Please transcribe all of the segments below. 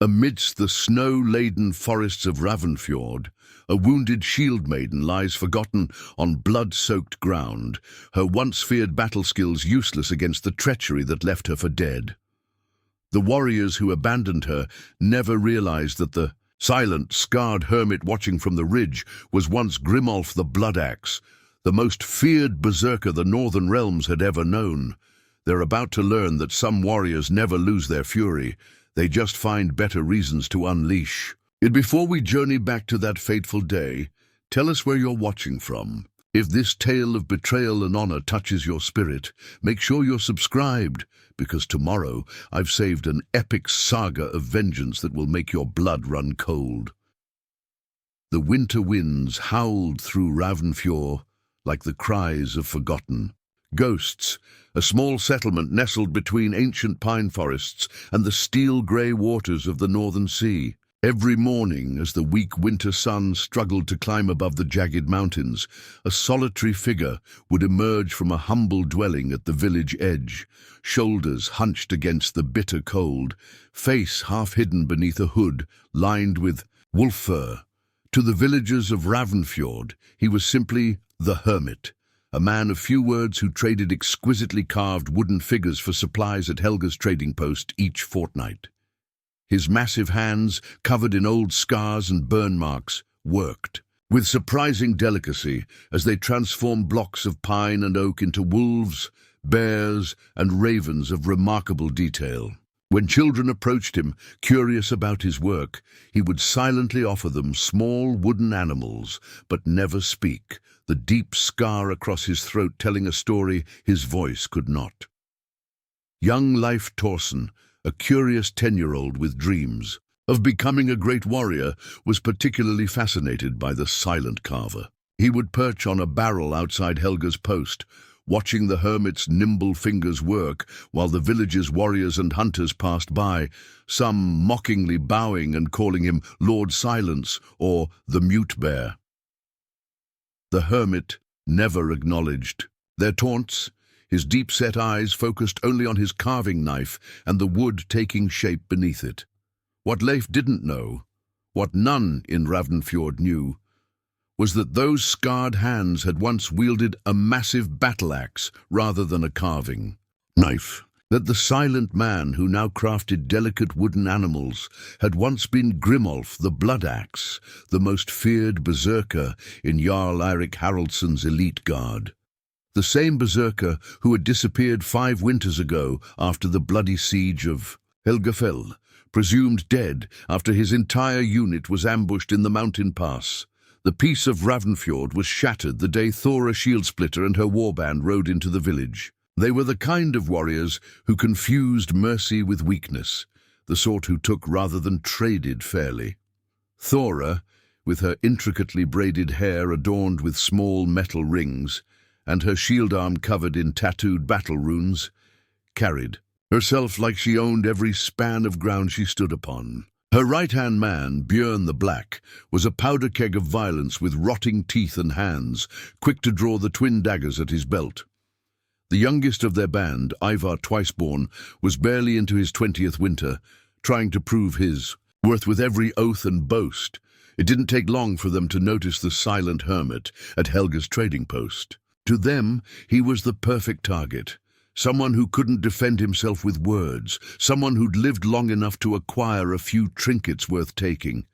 Amidst the snow-laden forests of Ravnfjord, a wounded Shieldmaiden lies forgotten on blood-soaked ground, her once-feared battle skills useless against the treachery that left her for dead. The warriors who abandoned her never realized that the silent, scarred hermit watching from the ridge was once Grimolf the Bloodaxe, the most feared berserker the northern realms had ever known. They're about to learn that some warriors never lose their fury. They just find better reasons to unleash. Yet before we journey back to that fateful day, tell us where you're watching from. If this tale of betrayal and honor touches your spirit, make sure you're subscribed, because tomorrow I've saved an epic saga of vengeance that will make your blood run cold. The winter winds howled through Ravnfjord like the cries of forgotten ghosts, a small settlement nestled between ancient pine forests and the steel-grey waters of the northern sea. Every morning, as the weak winter sun struggled to climb above the jagged mountains, a solitary figure would emerge from a humble dwelling at the village edge, shoulders hunched against the bitter cold, face half hidden beneath a hood lined with wolf fur. To the villagers of Ravnfjord, he was simply the Hermit, a man of few words who traded exquisitely carved wooden figures for supplies at Helga's trading post each fortnight. His massive hands, covered in old scars and burn marks, worked with surprising delicacy as they transformed blocks of pine and oak into wolves, bears, and ravens of remarkable detail. When children approached him, curious about his work, he would silently offer them small wooden animals, but never speak, the deep scar across his throat telling a story his voice could not. Young Leif, a curious 10-year-old with dreams of becoming a great warrior, was particularly fascinated by the silent carver. He would perch on a barrel outside Helga's post, watching the hermit's nimble fingers work while the village's warriors and hunters passed by, some mockingly bowing and calling him Lord Silence or the Mute Bear. The hermit never acknowledged their taunts, his deep-set eyes focused only on his carving knife and the wood taking shape beneath it. What Leif didn't know, what none in Ravnfjord knew, was that those scarred hands had once wielded a massive battle axe rather than a carving knife, that the silent man who now crafted delicate wooden animals had once been Grimolf the Bloodaxe, the most feared berserker in Jarl Eirik elite guard. The same berserker who had disappeared 5 winters ago after the bloody siege of Helgafell, presumed dead after his entire unit was ambushed in the mountain pass. The peace of Ravnfjord was shattered the day Thora Shieldsplitter and her warband rode into the village. They were the kind of warriors who confused mercy with weakness, the sort who took rather than traded fairly. Thora, with her intricately braided hair adorned with small metal rings, and her shield arm covered in tattooed battle runes, carried herself like she owned every span of ground she stood upon. Her right-hand man, Björn the Black, was a powder keg of violence with rotting teeth and hands, quick to draw the twin daggers at his belt. The youngest of their band, Ivar Twiceborn, was barely into his 20th winter, trying to prove his worth with every oath and boast. It didn't take long for them to notice the silent hermit at Helga's trading post. To them, he was the perfect target. Someone who couldn't defend himself with words, someone who'd lived long enough to acquire a few trinkets worth taking.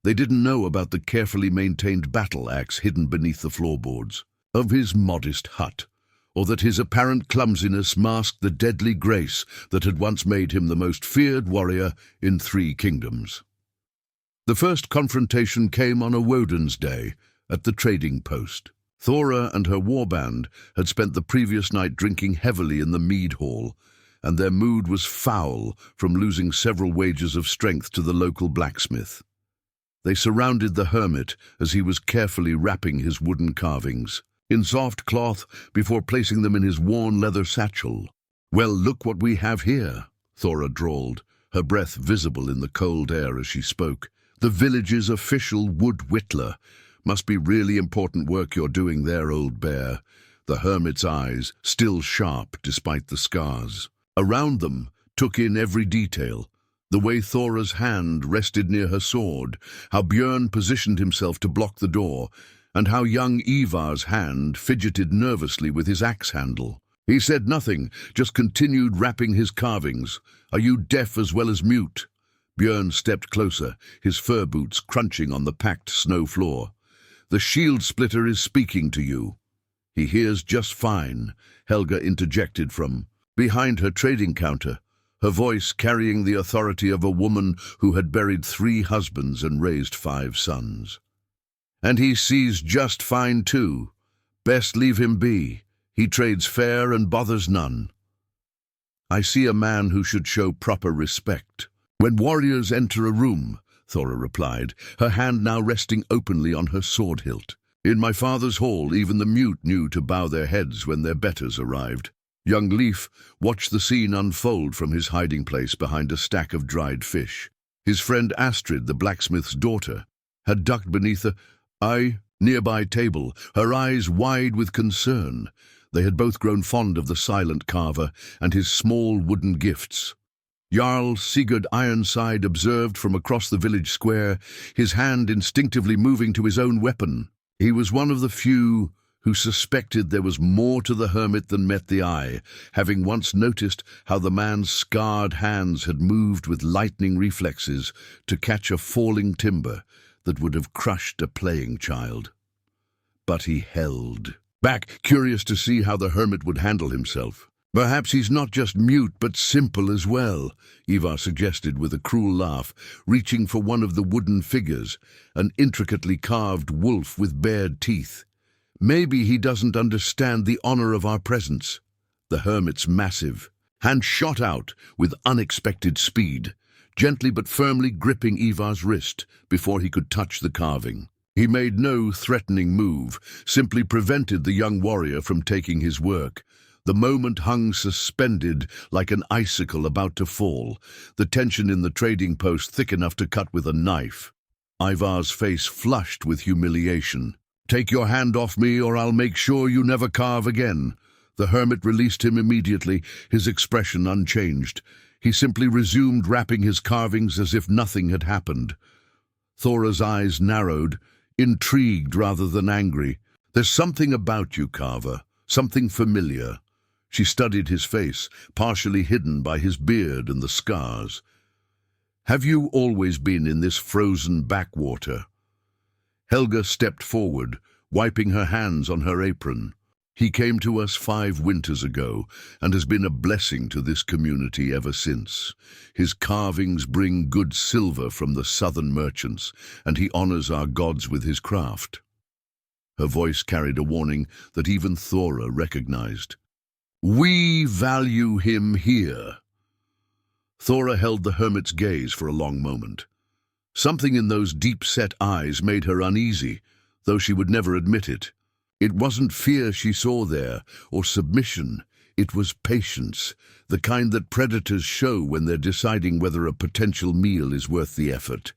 They didn't know about the carefully maintained battle axe hidden beneath the floorboards of his modest hut, or that his apparent clumsiness masked the deadly grace that had once made him the most feared warrior in 3 kingdoms. The first confrontation came on a Woden's Day at the trading post. Thora and her warband had spent the previous night drinking heavily in the mead hall, and their mood was foul from losing several wages of strength to the local blacksmith. They surrounded the hermit as he was carefully wrapping his wooden carvings in soft cloth before placing them in his worn leather satchel. "Well, look what we have here," Thora drawled, her breath visible in the cold air as she spoke. "The village's official wood whittler. Must be really important work you're doing there, old bear." The hermit's eyes, still sharp despite the scars, around them took in every detail. The way Thora's hand rested near her sword, how Björn positioned himself to block the door, and how young Ivar's hand fidgeted nervously with his axe handle. He said nothing, just continued wrapping his carvings. "Are you deaf as well as mute?" Björn stepped closer, his fur boots crunching on the packed snow floor. "The shield splitter is speaking to you." "He hears just fine," Helga interjected from behind her trading counter, her voice carrying the authority of a woman who had buried 3 husbands and raised 5 sons. "And he sees just fine too. Best leave him be. He trades fair and bothers none." "I see a man who should show proper respect." "When warriors enter a room," Thora replied, her hand now resting openly on her sword hilt. "In my father's hall, even the mute knew to bow their heads when their betters arrived." Young Leif watched the scene unfold from his hiding place behind a stack of dried fish. His friend Astrid, the blacksmith's daughter, had ducked beneath a nearby table, her eyes wide with concern. They had both grown fond of the silent carver and his small wooden gifts. Jarl Sigurd Ironside observed from across the village square, his hand instinctively moving to his own weapon. He was one of the few who suspected there was more to the hermit than met the eye, having once noticed how the man's scarred hands had moved with lightning reflexes to catch a falling timber that would have crushed a playing child. But he held back, curious to see how the hermit would handle himself. "Perhaps he's not just mute, but simple as well," Ivar suggested with a cruel laugh, reaching for one of the wooden figures, an intricately carved wolf with bared teeth. "Maybe he doesn't understand the honor of our presence." The hermit's massive hand shot out with unexpected speed, gently but firmly gripping Ivar's wrist before he could touch the carving. He made no threatening move, simply prevented the young warrior from taking his work. The moment hung suspended like an icicle about to fall, the tension in the trading post thick enough to cut with a knife. Ivar's face flushed with humiliation. "Take your hand off me, or I'll make sure you never carve again." The hermit released him immediately, his expression unchanged. He simply resumed wrapping his carvings as if nothing had happened. Thora's eyes narrowed, intrigued rather than angry. "There's something about you, carver, something familiar." She studied his face, partially hidden by his beard and the scars. "Have you always been in this frozen backwater?" Helga stepped forward, wiping her hands on her apron. "He came to us 5 winters ago and has been a blessing to this community ever since. His carvings bring good silver from the southern merchants, and he honors our gods with his craft." Her voice carried a warning that even Thora recognized. "We value him here." Thora held the hermit's gaze for a long moment. Something in those deep-set eyes made her uneasy, though she would never admit it. It wasn't fear she saw there, or submission. It was patience, the kind that predators show when they're deciding whether a potential meal is worth the effort.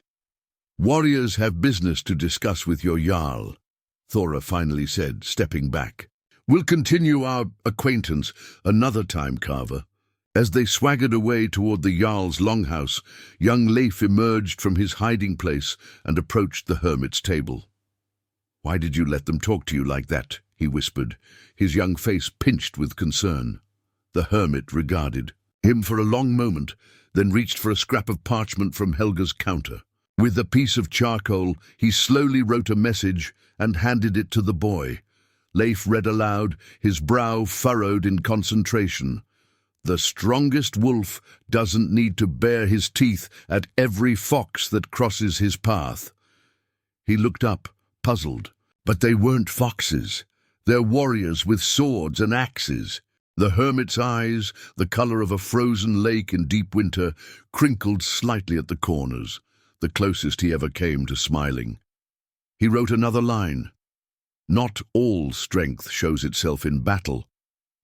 "Warriors have business to discuss with your Jarl," Thora finally said, stepping back. "We'll continue our acquaintance another time, carver." As they swaggered away toward the Jarl's longhouse, young Leif emerged from his hiding place and approached the hermit's table. "Why did you let them talk to you like that?" he whispered, his young face pinched with concern. The hermit regarded him for a long moment, then reached for a scrap of parchment from Helga's counter. With a piece of charcoal, he slowly wrote a message and handed it to the boy. Leif read aloud, his brow furrowed in concentration. "The strongest wolf doesn't need to bare his teeth at every fox that crosses his path." He looked up, puzzled. But they weren't foxes. They're warriors with swords and axes. The hermit's eyes, the color of a frozen lake in deep winter, crinkled slightly at the corners, the closest he ever came to smiling. He wrote another line. "Not all strength shows itself in battle,"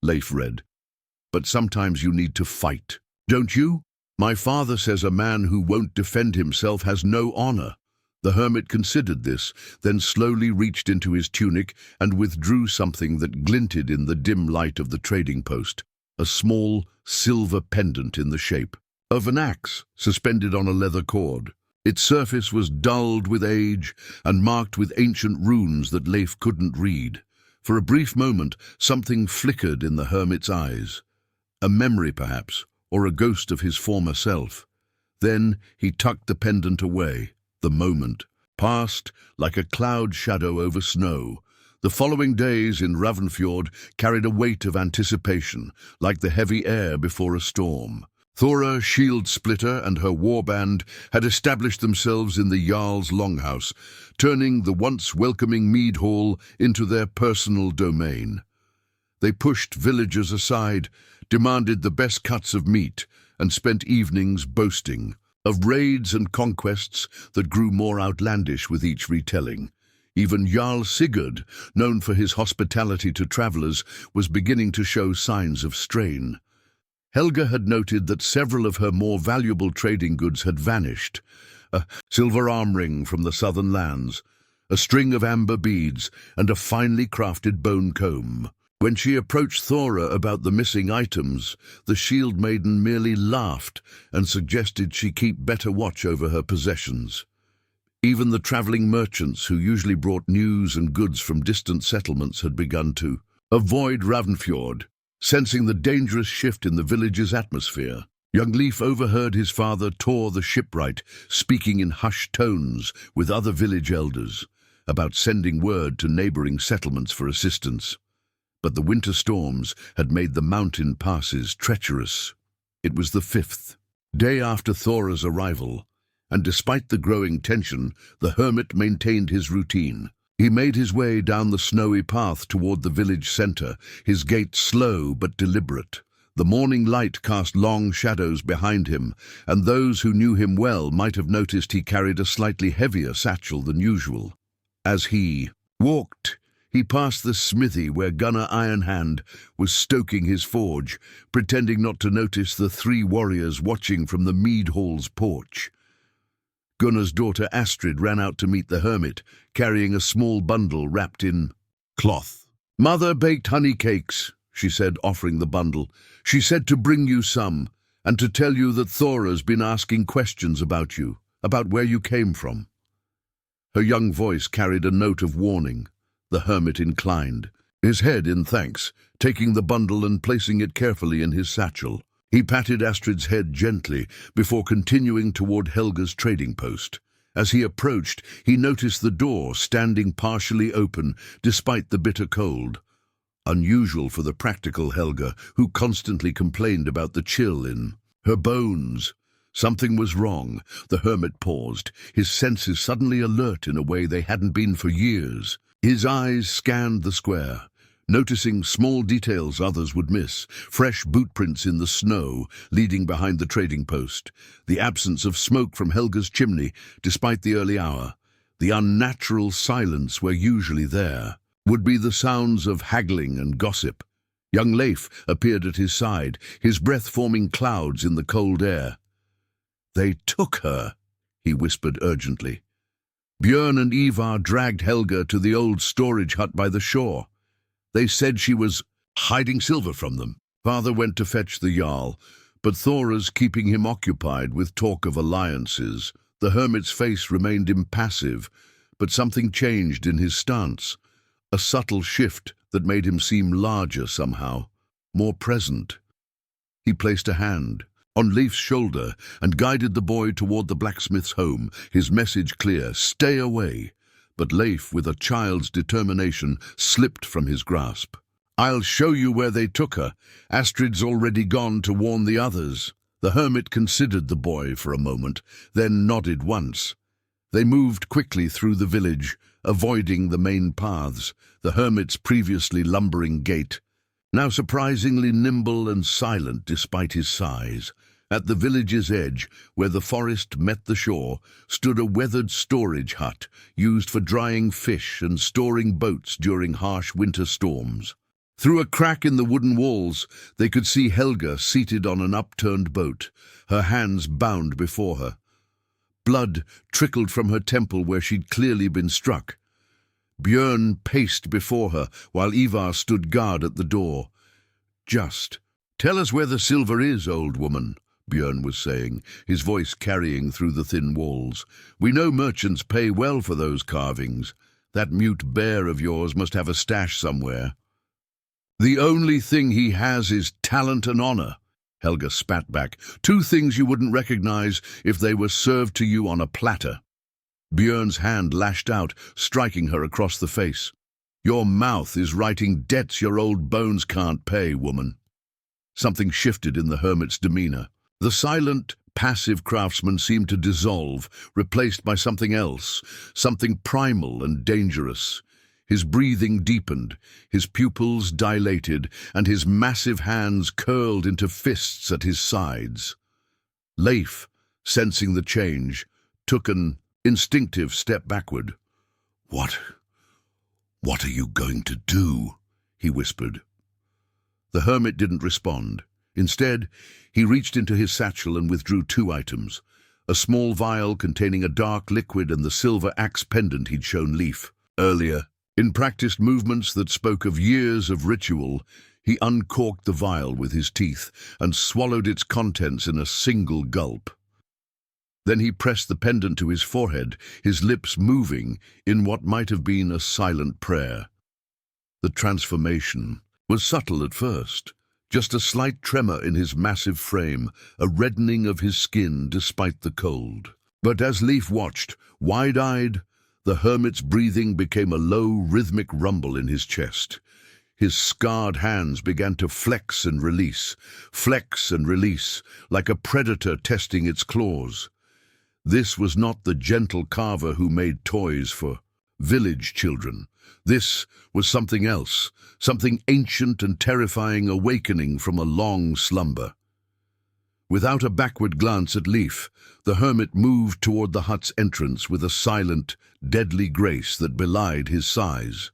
Leif read. "But sometimes you need to fight, don't you? My father says a man who won't defend himself has no honor." The hermit considered this, then slowly reached into his tunic and withdrew something that glinted in the dim light of the trading post, a small silver pendant in the shape. of an axe suspended on a leather cord. Its surface was dulled with age and marked with ancient runes that Leif couldn't read. For a brief moment, something flickered in the hermit's eyes. A memory, perhaps, or a ghost of his former self. Then he tucked the pendant away. The moment passed like a cloud shadow over snow. The following days in Ravnfjord carried a weight of anticipation, like the heavy air before a storm. Thora Shield-Splitter and her warband had established themselves in the Jarl's longhouse, turning the once welcoming mead hall into their personal domain. They pushed villagers aside, demanded the best cuts of meat, and spent evenings boasting of raids and conquests that grew more outlandish with each retelling. Even Jarl Sigurd, known for his hospitality to travelers, was beginning to show signs of strain. Helga had noted that several of her more valuable trading goods had vanished. A silver arm ring from the southern lands, a string of amber beads, and a finely crafted bone comb. When she approached Thora about the missing items, the Shieldmaiden merely laughed and suggested she keep better watch over her possessions. Even the traveling merchants who usually brought news and goods from distant settlements had begun to avoid Ravnfjord, sensing the dangerous shift in the village's atmosphere. Young Leif overheard his father Tor the shipwright speaking in hushed tones with other village elders about sending word to neighboring settlements for assistance. But the winter storms had made the mountain passes treacherous. It was the 5th day after Thora's arrival, and despite the growing tension, the hermit maintained his routine. He made his way down the snowy path toward the village center, his gait slow but deliberate. The morning light cast long shadows behind him, and those who knew him well might have noticed he carried a slightly heavier satchel than usual. As he walked, he passed the smithy where Gunnar Ironhand was stoking his forge, pretending not to notice the 3 warriors watching from the mead hall's porch. Gunnar's daughter Astrid ran out to meet the hermit, carrying a small bundle wrapped in cloth. "Mother baked honey cakes," she said, offering the bundle. "She said to bring you some, and to tell you that Thora's been asking questions about you, about where you came from." Her young voice carried a note of warning. The hermit inclined, his head in thanks, taking the bundle and placing it carefully in his satchel. He patted Astrid's head gently before continuing toward Helga's trading post. As he approached, he noticed the door standing partially open despite the bitter cold. Unusual for the practical Helga, who constantly complained about the chill in her bones. Something was wrong. The hermit paused, his senses suddenly alert in a way they hadn't been for years. His eyes scanned the square, noticing small details others would miss: fresh bootprints in the snow leading behind the trading post, the absence of smoke from Helga's chimney despite the early hour, the unnatural silence where usually there would be the sounds of haggling and gossip. Young Leif appeared at his side, his breath forming clouds in the cold air. "They took her," he whispered urgently. Björn and Ivar dragged Helga to the old storage hut by the shore. They said she was hiding silver from them. Father went to fetch the Jarl, but Thora's keeping him occupied with talk of alliances. The hermit's face remained impassive, but something changed in his stance. A subtle shift that made him seem larger somehow, more present. He placed a hand on Leif's shoulder and guided the boy toward the blacksmith's home, his message clear: stay away. But Leif, with a child's determination, slipped from his grasp. "I'll show you where they took her. Astrid's already gone to warn the others." The hermit considered the boy for a moment, then nodded once. They moved quickly through the village, avoiding the main paths, the hermit's previously lumbering gait, now surprisingly nimble and silent despite his size. At the village's edge, where the forest met the shore, stood a weathered storage hut, used for drying fish and storing boats during harsh winter storms. Through a crack in the wooden walls, they could see Helga seated on an upturned boat, her hands bound before her. Blood trickled from her temple where she'd clearly been struck. Björn paced before her, while Ivar stood guard at the door. "Just tell us where the silver is, old woman," Björn was saying, his voice carrying through the thin walls. "We know merchants pay well for those carvings. That mute bear of yours must have a stash somewhere." "The only thing he has is talent and honor," Helga spat back. "Two things you wouldn't recognize if they were served to you on a platter." Björn's hand lashed out, striking her across the face. "Your mouth is writing debts your old bones can't pay, woman." Something shifted in the hermit's demeanor. The silent, passive craftsman seemed to dissolve, replaced by something else, something primal and dangerous. His breathing deepened, his pupils dilated, and his massive hands curled into fists at his sides. Leif, sensing the change, took an instinctive step backward. What are you going to do?" he whispered. The hermit didn't respond. Instead, he reached into his satchel and withdrew two items, a small vial containing a dark liquid and the silver axe pendant he'd shown Leif earlier. In practiced movements that spoke of years of ritual, he uncorked the vial with his teeth and swallowed its contents in a single gulp. Then he pressed the pendant to his forehead, his lips moving in what might have been a silent prayer. The transformation was subtle at first, just a slight tremor in his massive frame, a reddening of his skin despite the cold. But as Leif watched, wide-eyed, the hermit's breathing became a low, rhythmic rumble in his chest. His scarred hands began to flex and release, like a predator testing its claws. This was not the gentle carver who made toys for village children. This was something else, something ancient and terrifying awakening from a long slumber. Without a backward glance at Leif, the hermit moved toward the hut's entrance with a silent, deadly grace that belied his size.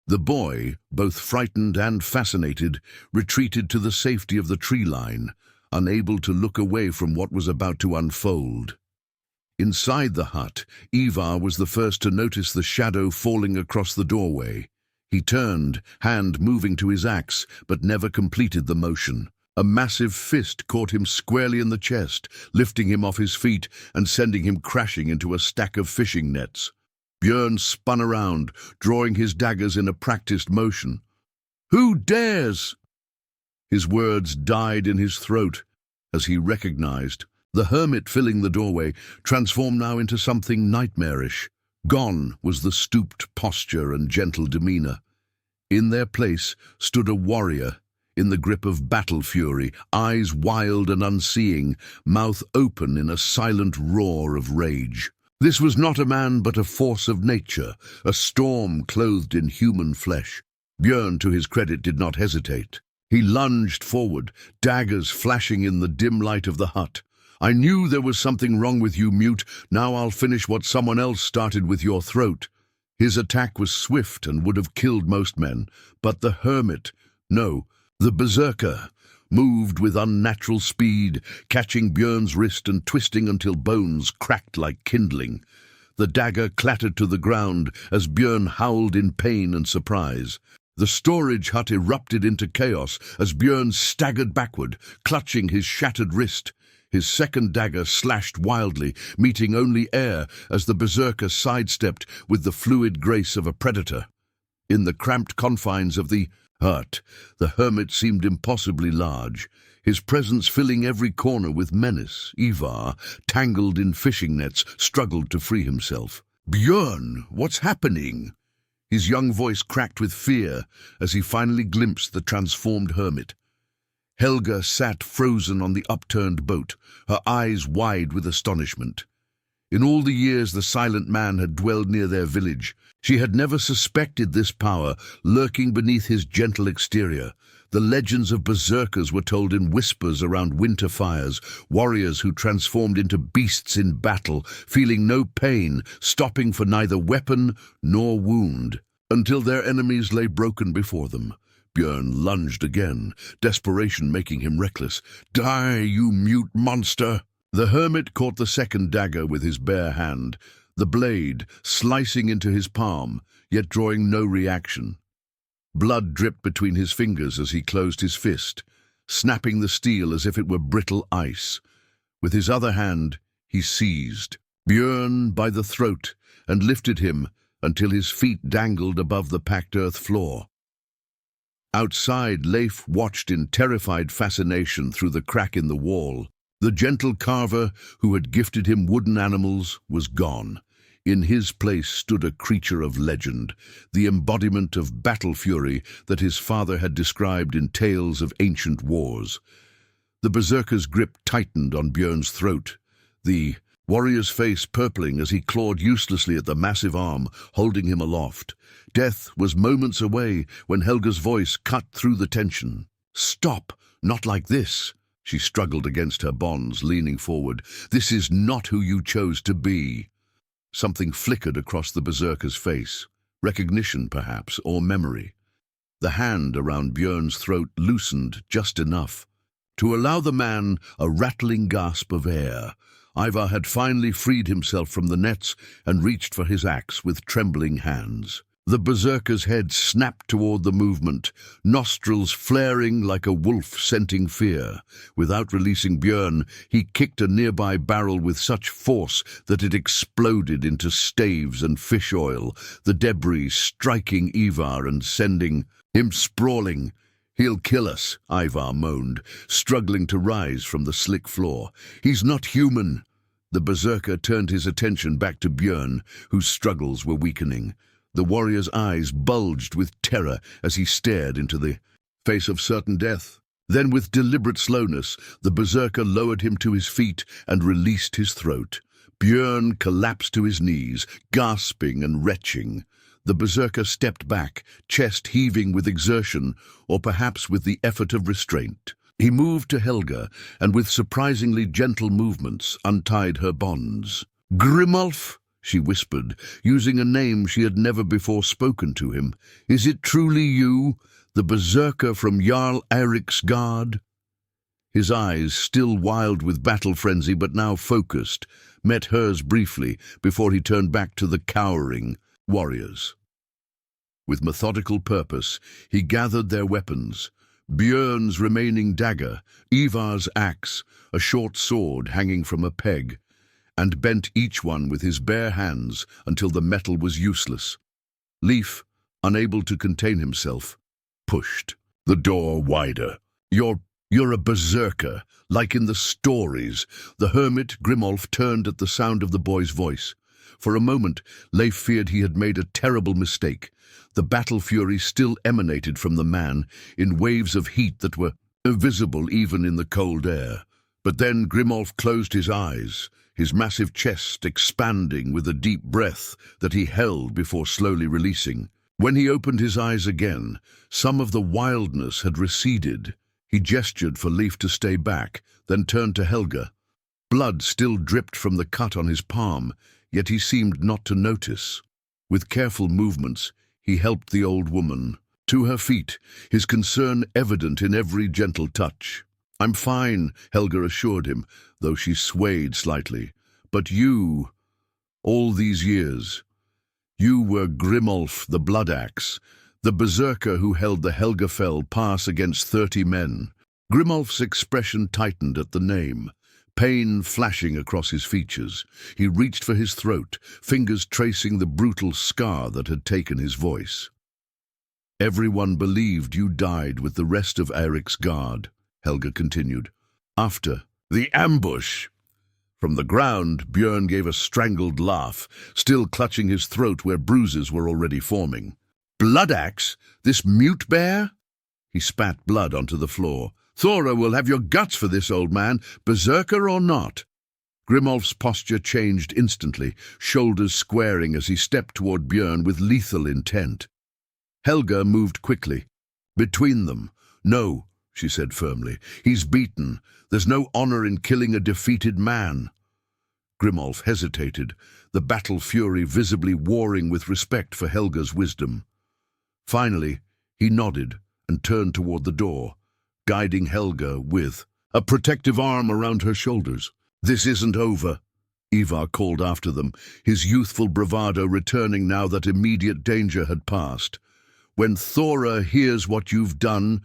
The boy, both frightened and fascinated, retreated to the safety of the tree line, unable to look away from what was about to unfold. Inside the hut, Ivar was the first to notice the shadow falling across the doorway. He turned, hand moving to his axe, but never completed the motion. A massive fist caught him squarely in the chest, lifting him off his feet and sending him crashing into a stack of fishing nets. Björn spun around, drawing his daggers in a practiced motion. "Who dares?" His words died in his throat as he recognized. The hermit filling the doorway transformed now into something nightmarish. Gone was the stooped posture and gentle demeanor. In their place stood a warrior, in the grip of battle fury, eyes wild and unseeing, mouth open in a silent roar of rage. This was not a man but a force of nature, a storm clothed in human flesh. Björn, to his credit, did not hesitate. He lunged forward, daggers flashing in the dim light of the hut. "I knew there was something wrong with you, mute. Now I'll finish what someone else started with your throat." His attack was swift and would have killed most men, but the hermit, no, the Berserker, moved with unnatural speed, catching Björn's wrist and twisting until bones cracked like kindling. The dagger clattered to the ground as Björn howled in pain and surprise. The storage hut erupted into chaos as Björn staggered backward, clutching his shattered wrist. His second dagger slashed wildly, meeting only air as the Berserker sidestepped with the fluid grace of a predator. In the cramped confines of the hut, the hermit seemed impossibly large, his presence filling every corner with menace. Ivar, tangled in fishing nets, struggled to free himself. "Björn, what's happening?" His young voice cracked with fear as he finally glimpsed the transformed hermit. Helga sat frozen on the upturned boat, her eyes wide with astonishment. In all the years the silent man had dwelled near their village, she had never suspected this power lurking beneath his gentle exterior. The legends of berserkers were told in whispers around winter fires, warriors who transformed into beasts in battle, feeling no pain, stopping for neither weapon nor wound, until their enemies lay broken before them. Björn lunged again, desperation making him reckless. "Die, you mute monster!" The hermit caught the second dagger with his bare hand, the blade slicing into his palm, yet drawing no reaction. Blood dripped between his fingers as he closed his fist. snapping the steel as if it were brittle ice. With his other hand, he seized Björn by the throat and lifted him until his feet dangled above the packed earth floor. Outside, Leif watched in terrified fascination through the crack in the wall. The gentle carver who had gifted him wooden animals was gone. In his place stood a creature of legend, the embodiment of battle fury that his father had described in tales of ancient wars. The berserker's grip tightened on Björn's throat, the warrior's face purpling as he clawed uselessly at the massive arm, holding him aloft. Death was moments away when Helga's voice cut through the tension. "Stop! Not like this!" She struggled against her bonds, leaning forward. "This is not who you chose to be." Something flickered across the berserker's face. Recognition, perhaps, or memory. The hand around Björn's throat loosened just enough to allow the man a rattling gasp of air. Ivar had finally freed himself from the nets and reached for his axe with trembling hands. The berserker's head snapped toward the movement, nostrils flaring like a wolf scenting fear. Without releasing Björn, he kicked a nearby barrel with such force that it exploded into staves and fish oil, the debris striking Ivar and sending him sprawling. "He'll kill us," Ivar moaned, struggling to rise from the slick floor. "He's not human." The berserker turned his attention back to Björn, whose struggles were weakening. The warrior's eyes bulged with terror as he stared into the face of certain death. Then, with deliberate slowness, the berserker lowered him to his feet and released his throat. Björn collapsed to his knees, gasping and retching. The berserker stepped back, chest heaving with exertion, or perhaps with the effort of restraint. He moved to Helga, and with surprisingly gentle movements untied her bonds. "Grimolf," she whispered, using a name she had never before spoken to him. "Is it truly you, the berserker from Jarl Eirik's guard?" His eyes, still wild with battle frenzy but now focused, met hers briefly before he turned back to the cowering warriors. With methodical purpose, he gathered their weapons. Björn's remaining dagger, Ivar's axe, a short sword hanging from a peg, and bent each one with his bare hands until the metal was useless. Leif, unable to contain himself, pushed the door wider. You're a berserker, like in the stories." The hermit, Grimolf, turned at the sound of the boy's voice. For a moment, Leif feared he had made a terrible mistake. The battle fury still emanated from the man in waves of heat that were visible even in the cold air. But then Grimolf closed his eyes, his massive chest expanding with a deep breath that he held before slowly releasing. When he opened his eyes again, some of the wildness had receded. He gestured for Leif to stay back, then turned to Helga. Blood still dripped from the cut on his palm, yet he seemed not to notice. With careful movements, he helped the old woman to her feet, his concern evident in every gentle touch. "I'm fine," Helga assured him, though she swayed slightly. "But you, all these years, you were Grimolf the Bloodaxe, the berserker who held the Helgafell pass against 30 men. Grimolf's expression tightened at the name, pain flashing across his features. He reached for his throat, fingers tracing the brutal scar that had taken his voice. "Everyone believed you died with the rest of Eirik's guard," Helga continued. "After the ambush." From the ground, Björn gave a strangled laugh, still clutching his throat where bruises were already forming. "Bloodaxe? This mute bear?" He spat blood onto the floor. "Thora will have your guts for this, old man, berserker or not." Grimolf's posture changed instantly, shoulders squaring as he stepped toward Björn with lethal intent. Helga moved quickly. Between them. "No," she said firmly. "He's beaten. There's no honor in killing a defeated man." Grimolf hesitated, the battle fury visibly warring with respect for Helga's wisdom. Finally, he nodded and turned toward the door, guiding Helga with a protective arm around her shoulders. "This isn't over," Ivar called after them, his youthful bravado returning now that immediate danger had passed. "When Thora hears what you've done,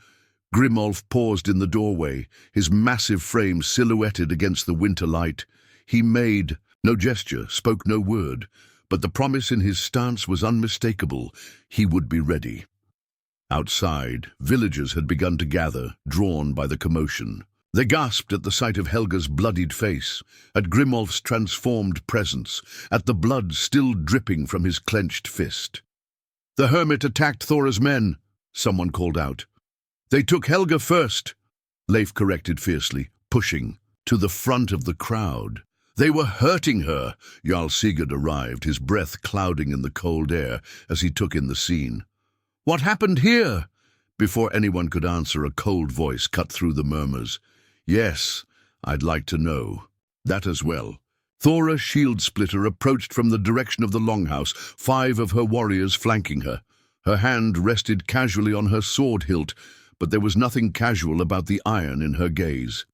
Grimolf paused in the doorway, his massive frame silhouetted against the winter light. He made no gesture, spoke no word, but the promise in his stance was unmistakable. He would be ready. Outside, villagers had begun to gather, drawn by the commotion. They gasped at the sight of Helga's bloodied face, at Grimolf's transformed presence, at the blood still dripping from his clenched fist. "The Hermit attacked Thora's men," someone called out. "They took Helga first," Leif corrected fiercely, pushing to the front of the crowd. "They were hurting her." Jarl Sigurd arrived, his breath clouding in the cold air as he took in the scene. "What happened here?" Before anyone could answer, a cold voice cut through the murmurs. "Yes, I'd like to know. That as well." Thora Shield-Splitter approached from the direction of the longhouse, 5 of her warriors flanking her. Her hand rested casually on her sword hilt, but there was nothing casual about the iron in her gaze.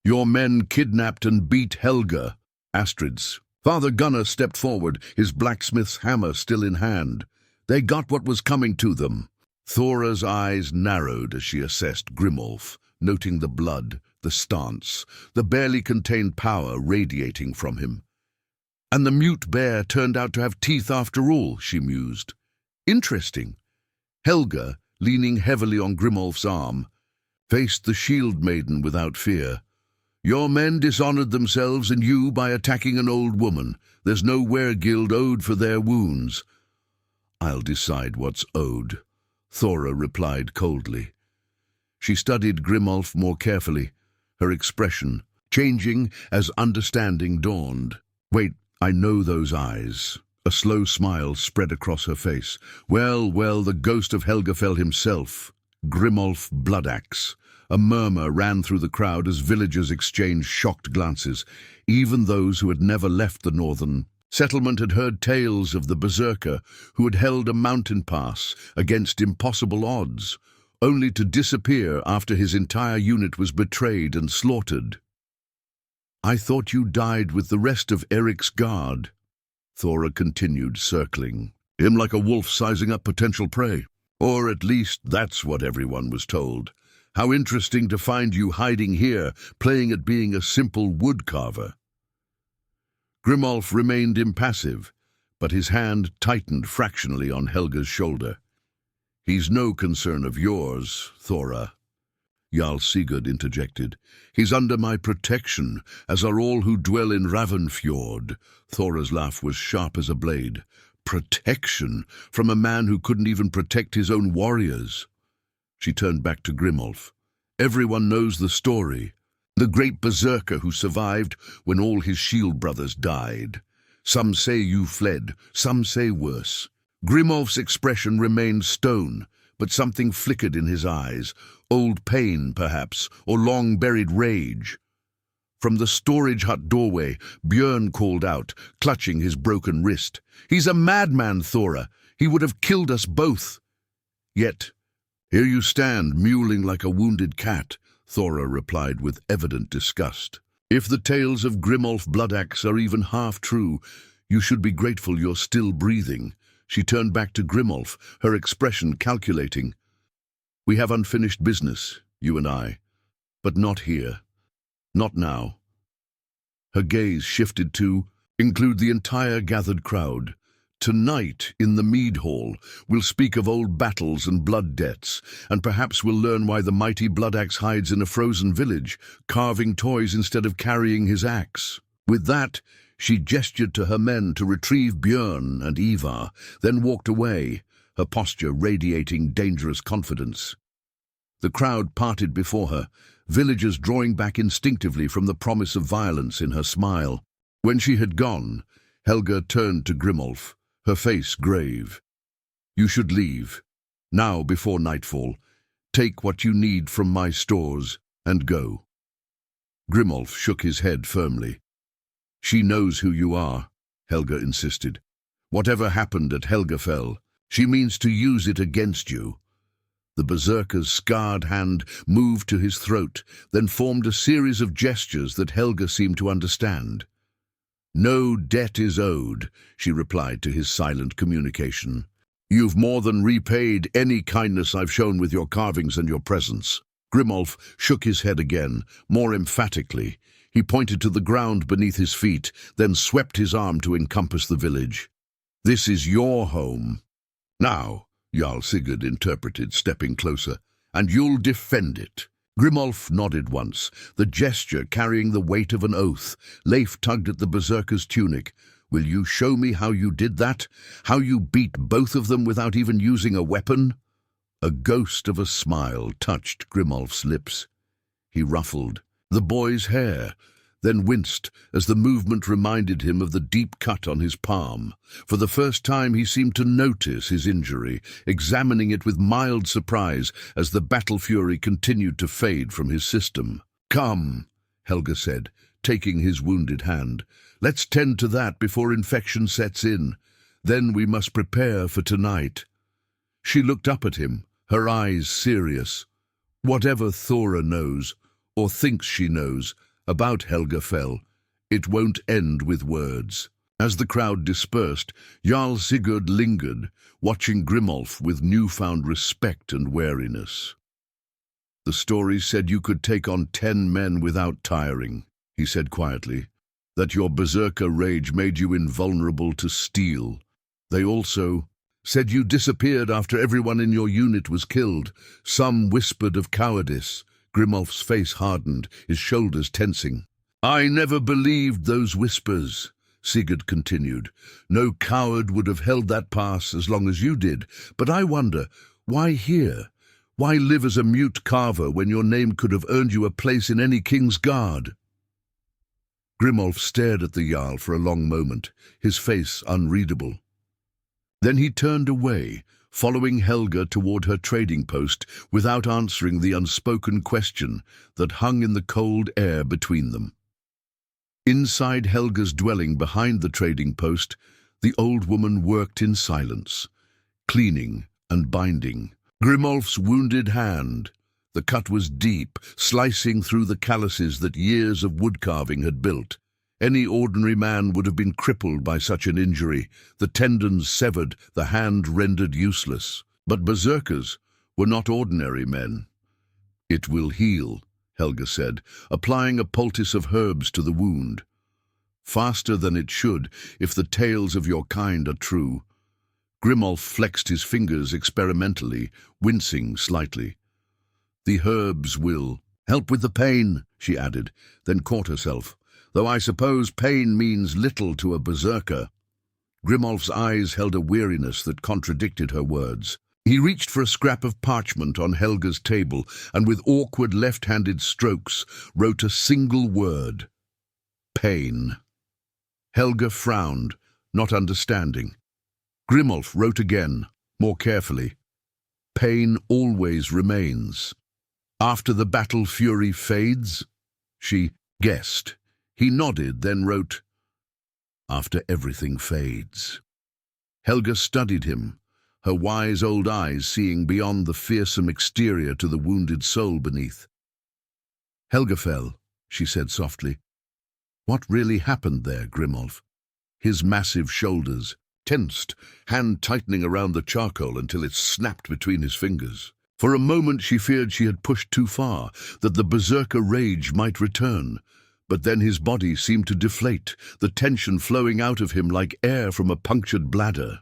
"Your men kidnapped and beat Helga." Astrid's Father Gunnar stepped forward, his blacksmith's hammer still in hand. "They got what was coming to them." Thora's eyes narrowed as she assessed Grimolf, noting the blood, the stance, the barely contained power radiating from him. "And the mute bear turned out to have teeth after all," she mused. "Interesting." Helga, leaning heavily on Grimolf's arm, faced the Shieldmaiden without fear. "Your men dishonored themselves and you by attacking an old woman. There's no were-guild owed for their wounds." "I'll decide what's owed," Thora replied coldly. She studied Grimolf more carefully, her expression changing as understanding dawned. "Wait, I know those eyes." A slow smile spread across her face. Well, the ghost of Helgafell himself, Grimolf Bloodaxe." A murmur ran through the crowd as villagers exchanged shocked glances. Even those who had never left the northern settlement had heard tales of the Berserker who had held a mountain pass against impossible odds, only to disappear after his entire unit was betrayed and slaughtered. "I thought you died with the rest of Eirik's guard," Thora continued, circling him like a wolf sizing up potential prey. "Or at least that's what everyone was told. How interesting to find you hiding here, playing at being a simple woodcarver." Grimolf remained impassive, but his hand tightened fractionally on Helga's shoulder. "He's no concern of yours, Thora," Jarl Sigurd interjected. "He's under my protection, as are all who dwell in Ravnfjord." Thora's laugh was sharp as a blade. "Protection from a man who couldn't even protect his own warriors." She turned back to Grimolf. "Everyone knows the story. The great Berserker who survived when all his shield brothers died. Some say you fled, some say worse." Grimolf's expression remained stone, but something flickered in his eyes. Old pain, perhaps, or long-buried rage. From the storage hut doorway, Björn called out, clutching his broken wrist. "He's a madman, Thora. He would have killed us both." "Yet here you stand, mewling like a wounded cat," Thora replied with evident disgust. "If the tales of Grimolf Bloodaxe are even half true, you should be grateful you're still breathing." She turned back to Grimolf, her expression calculating. "We have unfinished business, you and I, but not here. Not now." Her gaze shifted to include the entire gathered crowd. "Tonight, in the mead hall, we'll speak of old battles and blood debts, and perhaps we'll learn why the mighty Bloodaxe hides in a frozen village, carving toys instead of carrying his axe." With that, she gestured to her men to retrieve Björn and Ivar, then walked away, her posture radiating dangerous confidence. The crowd parted before her, villagers drawing back instinctively from the promise of violence in her smile. When she had gone, Helga turned to Grimolf, her face grave. "You should leave. Now, before nightfall. Take what you need from my stores and go." Grimolf shook his head firmly. "She knows who you are," Helga insisted. "Whatever happened at Helgafell, she means to use it against you." The Berserker's scarred hand moved to his throat, then formed a series of gestures that Helga seemed to understand. "No debt is owed," she replied to his silent communication. You've more than repaid any kindness I've shown with your carvings and your presence." Grimolf shook his head again, more emphatically. He pointed to the ground beneath his feet, then swept his arm to encompass the village. "This is your home. Now," Jarl Sigurd interpreted, stepping closer, "and you'll defend it." Grimolf nodded once, the gesture carrying the weight of an oath. Leif tugged at the Berserker's tunic. "Will you show me how you did that? How you beat both of them without even using a weapon?" A ghost of a smile touched Grimolf's lips. He ruffled the boy's hair, then winced as the movement reminded him of the deep cut on his palm. For the first time he seemed to notice his injury, examining it with mild surprise as the battle fury continued to fade from his system. "Come," Helga said, taking his wounded hand. "Let's tend to that before infection sets in. Then we must prepare for tonight." She looked up at him, her eyes serious. Whatever Thora knows, or thinks she knows, about Helgafell, it won't end with words. As the crowd dispersed, Jarl Sigurd lingered, watching Grimolf with newfound respect and wariness. "The story said you could take on 10 men without tiring," he said quietly. "That your berserker rage made you invulnerable to steel. They also said you disappeared after everyone in your unit was killed. Some whispered of cowardice." Grimolf's face hardened, his shoulders tensing. "I never believed those whispers," Sigurd continued. "No coward would have held that pass as long as you did. But I wonder, why here? Why live as a mute carver when your name could have earned you a place in any king's guard?" Grimolf stared at the Jarl for a long moment, his face unreadable. Then he turned away, following Helga toward her trading post without answering the unspoken question that hung in the cold air between them. Inside Helga's dwelling behind the trading post, the old woman worked in silence, cleaning and binding. Grimolf's wounded hand. The cut was deep, slicing through the calluses that years of woodcarving had built. Any ordinary man would have been crippled by such an injury, the tendons severed, the hand rendered useless. But berserkers were not ordinary men. "It will heal," Helga said, applying a poultice of herbs to the wound. "Faster than it should, if the tales of your kind are true." Grimolf flexed his fingers experimentally, wincing slightly. "The herbs will help with the pain," she added, then caught herself. "Though I suppose pain means little to a berserker." Grimolf's eyes held a weariness that contradicted her words. He reached for a scrap of parchment on Helga's table and with awkward left-handed strokes wrote a single word: pain. Helga frowned, not understanding. Grimolf wrote again, more carefully: "Pain always remains. After the battle fury fades?" She guessed. He nodded, then wrote, "After everything fades." Helga studied him, her wise old eyes seeing beyond the fearsome exterior to the wounded soul beneath. "Helgafell," she said softly. "What really happened there, Grimolf?" His massive shoulders tensed, hand tightening around the charcoal until it snapped between his fingers. For a moment she feared she had pushed too far, that the berserker rage might return. But then his body seemed to deflate, the tension flowing out of him like air from a punctured bladder.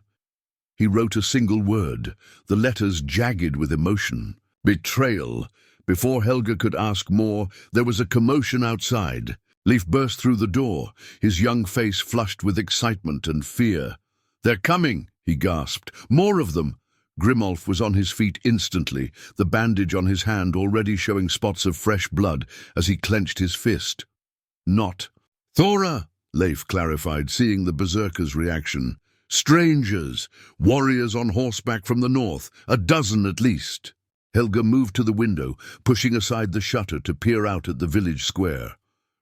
He wrote a single word, the letters jagged with emotion: betrayal. Before Helga could ask more, there was a commotion outside. Leif burst through the door, his young face flushed with excitement and fear. "They're coming," he gasped. "More of them!" Grimolf was on his feet instantly, the bandage on his hand already showing spots of fresh blood as he clenched his fist. "Not Thora," Leif clarified, seeing the berserker's reaction. "Strangers, warriors on horseback from the north, 12 at least." Helga moved to the window, pushing aside the shutter to peer out at the village square.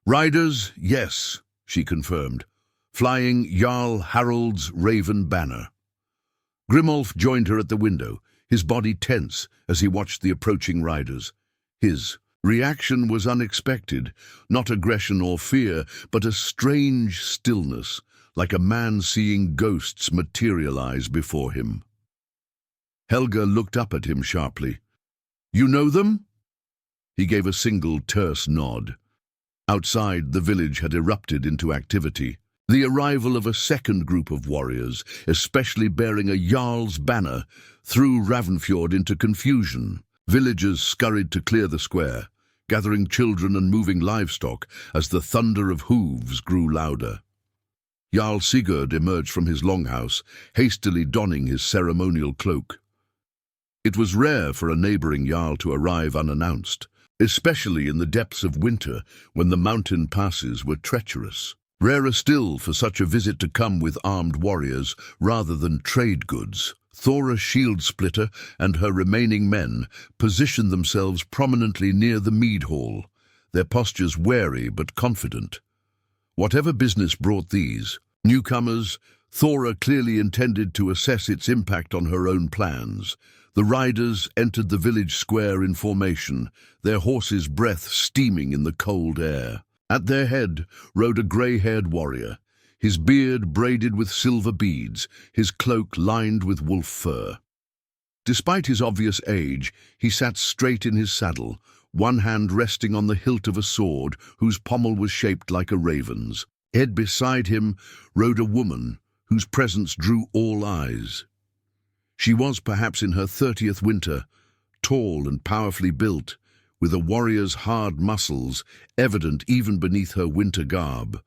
"Riders, yes," she confirmed, flying Jarl Harald's raven banner. Grimolf joined her at the window, his body tense as he watched the approaching riders. His reaction was unexpected, not aggression or fear, but a strange stillness, like a man seeing ghosts materialize before him. Helga looked up at him sharply. "You know them?" He gave a single terse nod. Outside, the village had erupted into activity. The arrival of a second group of warriors, especially bearing a Jarl's banner, threw Ravnfjord into confusion. Villagers scurried to clear the square, gathering children and moving livestock as the thunder of hooves grew louder. Jarl Sigurd emerged from his longhouse, hastily donning his ceremonial cloak. It was rare for a neighboring Jarl to arrive unannounced, especially in the depths of winter when the mountain passes were treacherous. Rarer still for such a visit to come with armed warriors rather than trade goods. Thora Shieldsplitter and her remaining men positioned themselves prominently near the mead hall, their postures wary but confident. Whatever business brought these newcomers, Thora clearly intended to assess its impact on her own plans. The riders entered the village square in formation, their horses' breath steaming in the cold air. At their head rode a grey-haired warrior, his beard braided with silver beads, his cloak lined with wolf fur. Despite his obvious age, he sat straight in his saddle, one hand resting on the hilt of a sword whose pommel was shaped like a raven's. Beside him rode a woman whose presence drew all eyes. She was perhaps in her 30th winter, tall and powerfully built, with a warrior's hard muscles evident even beneath her winter garb.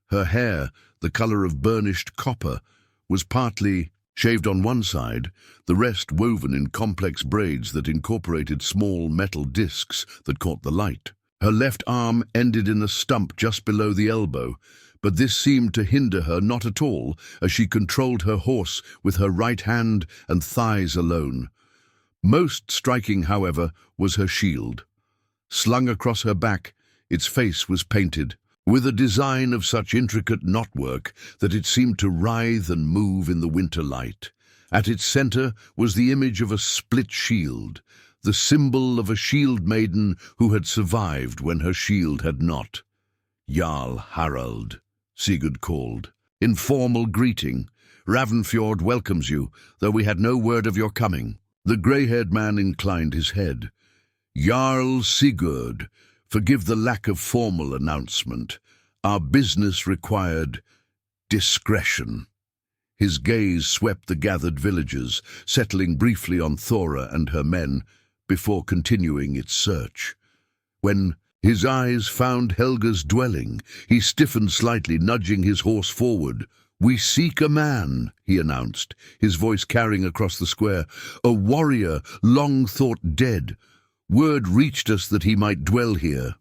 Her hair, the color of burnished copper, was partly shaved on one side, the rest woven in complex braids that incorporated small metal discs that caught the light. Her left arm ended in a stump just below the elbow, but this seemed to hinder her not at all as she controlled her horse with her right hand and thighs alone. Most striking, however, was her shield. Slung across her back, its face was painted, with a design of such intricate knotwork that it seemed to writhe and move in the winter light. At its center was the image of a split shield, the symbol of a Shieldmaiden who had survived when her shield had not. "Jarl Harald," Sigurd called. "In formal greeting, Ravnfjord welcomes you, though we had no word of your coming." The grey-haired man inclined his head. "Jarl Sigurd, forgive the lack of formal announcement. Our business required discretion." His gaze swept the gathered villagers, settling briefly on Thora and her men before continuing its search. When his eyes found Helga's dwelling, he stiffened slightly, nudging his horse forward. "We seek a man," he announced, his voice carrying across the square. "A warrior, long thought dead. Word reached us that he might dwell here."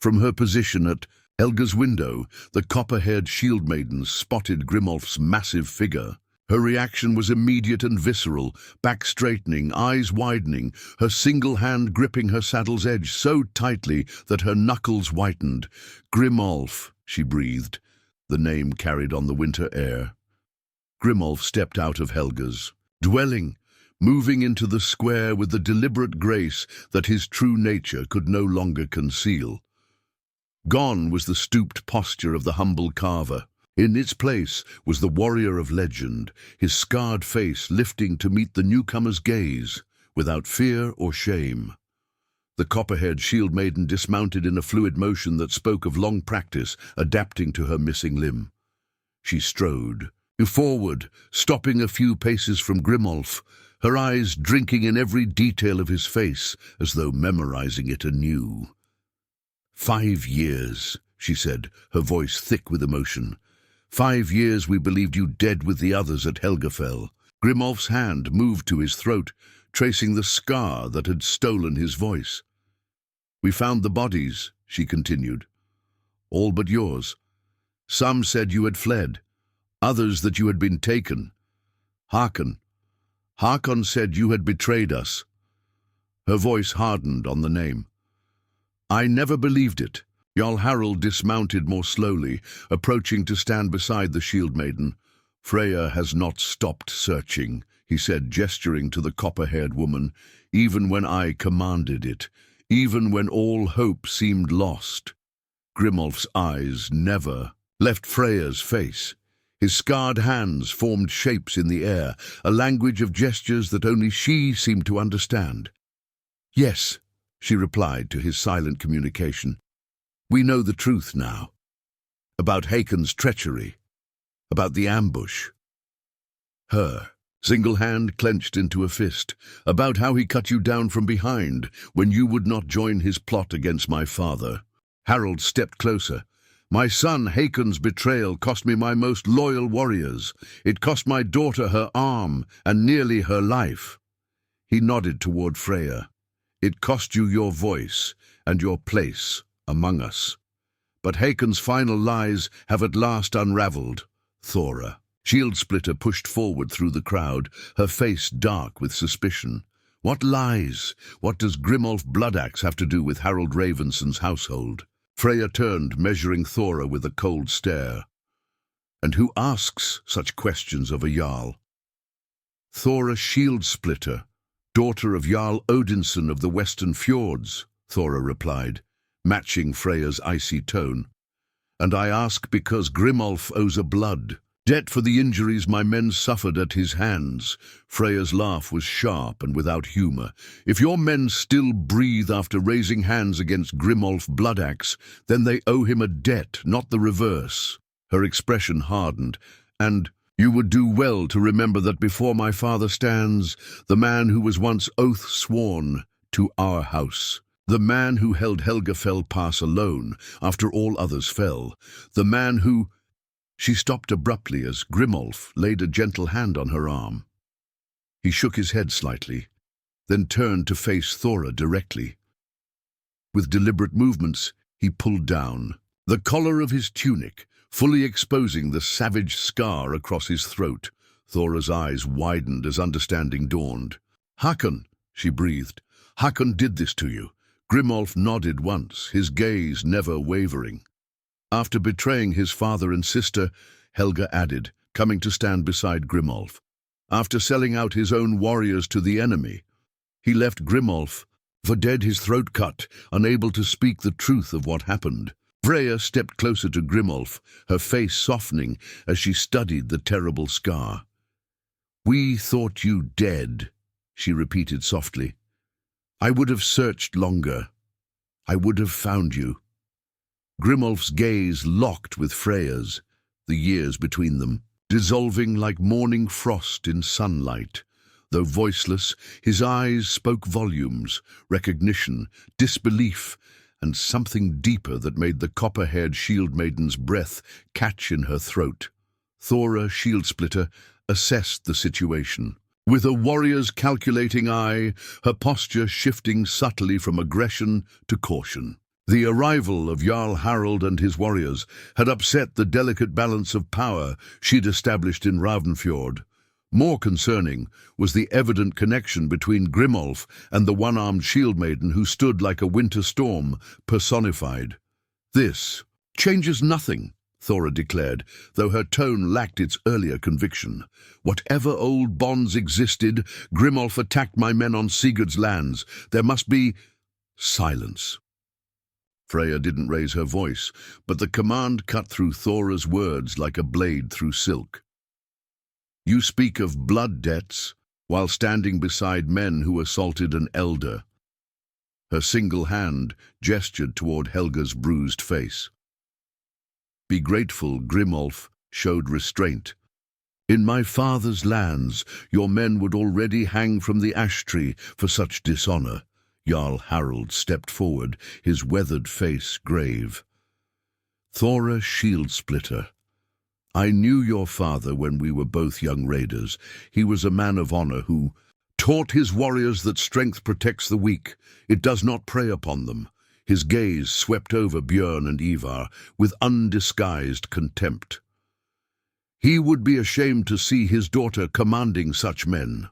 From her position at Helga's window, the copper-haired Shieldmaiden spotted Grimolf's massive figure. Her reaction was immediate and visceral, back straightening, eyes widening, her single hand gripping her saddle's edge so tightly that her knuckles whitened. "Grimolf," she breathed. The name carried on the winter air. Grimolf stepped out of Helga's dwelling, moving into the square with the deliberate grace that his true nature could no longer conceal. Gone was the stooped posture of the humble carver. In its place was the warrior of legend, his scarred face lifting to meet the newcomer's gaze, without fear or shame. The copper-haired Shieldmaiden dismounted in a fluid motion that spoke of long practice, adapting to her missing limb. She strode forward, stopping a few paces from Grimolf, her eyes drinking in every detail of his face, as though memorizing it anew. 5 years, she said, her voice thick with emotion. 5 years we believed you dead with the others at Helgafell. Grimolf's hand moved to his throat, tracing the scar that had stolen his voice. We found the bodies, she continued. All but yours. Some said you had fled, others that you had been taken. Hakon said you had betrayed us. Her voice hardened on the name. I never believed it. Jarl Harald dismounted more slowly, approaching to stand beside the Shieldmaiden. Freya has not stopped searching, he said, gesturing to the copper-haired woman, even when I commanded it, even when all hope seemed lost. Grimolf's eyes never left Freya's face. His scarred hands formed shapes in the air, a language of gestures that only she seemed to understand. "Yes," she replied to his silent communication. "We know the truth now. About Hakon's treachery. About the ambush." Her single hand clenched into a fist. "About how he cut you down from behind when you would not join his plot against my father." Harold stepped closer. "My son Hakon's betrayal cost me my most loyal warriors. It cost my daughter her arm and nearly her life." He nodded toward Freya. "It cost you your voice and your place among us. But Hakon's final lies have at last unraveled." Thora. Shield-splitter pushed forward through the crowd, her face dark with suspicion. "What lies? What does Grimolf Bloodaxe have to do with Harold Ravenson's household?" Freya turned, measuring Thora with a cold stare. "And who asks such questions of a Jarl?" "Thora Shield-splitter, daughter of Jarl Odinson of the Western Fjords," Thora replied, matching Freya's icy tone. "And I ask because Grimolf owes a blood debt for the injuries my men suffered at his hands." Freya's laugh was sharp and without humor. "If your men still breathe after raising hands against Grimolf Bloodaxe, then they owe him a debt, not the reverse." Her expression hardened. "And you would do well to remember that before my father stands the man who was once oath-sworn to our house. The man who held Helgafell Pass alone after all others fell. The man who—" She stopped abruptly as Grimolf laid a gentle hand on her arm. He shook his head slightly, then turned to face Thora directly. With deliberate movements, he pulled down the collar of his tunic, fully exposing the savage scar across his throat. Thora's eyes widened as understanding dawned. "Hakon," she breathed. "Hakon did this to you." Grimolf nodded once, his gaze never wavering. "After betraying his father and sister," Helga added, coming to stand beside Grimolf. "After selling out his own warriors to the enemy, he left Grimolf for dead, his throat cut, unable to speak the truth of what happened." Freya stepped closer to Grimolf, her face softening as she studied the terrible scar. "We thought you dead," she repeated softly. "I would have searched longer. I would have found you." Grimolf's gaze locked with Freya's, the years between them, dissolving like morning frost in sunlight. Though voiceless, his eyes spoke volumes, recognition, disbelief, and something deeper that made the copper-haired Shieldmaiden's breath catch in her throat. Thora Shield-splitter assessed the situation. With a warrior's calculating eye, her posture shifting subtly from aggression to caution. The arrival of Jarl Harald and his warriors had upset the delicate balance of power she'd established in Ravnfjord. More concerning was the evident connection between Grimolf and the one-armed Shieldmaiden who stood like a winter storm, personified. "This changes nothing," Thora declared, though her tone lacked its earlier conviction. "Whatever old bonds existed, Grimolf attacked my men on Sigurd's lands. There must be—" Silence. Freya didn't raise her voice, but the command cut through Thora's words like a blade through silk. "You speak of blood debts while standing beside men who assaulted an elder." Her single hand gestured toward Helga's bruised face. "Be grateful, Grimolf showed restraint. In my father's lands, your men would already hang from the ash tree for such dishonor." Jarl Harald stepped forward, his weathered face grave. "Thora Shield-splitter, I knew your father when we were both young raiders. He was a man of honor who taught his warriors that strength protects the weak. It does not prey upon them." His gaze swept over Björn and Ivar with undisguised contempt. "He would be ashamed to see his daughter commanding such men."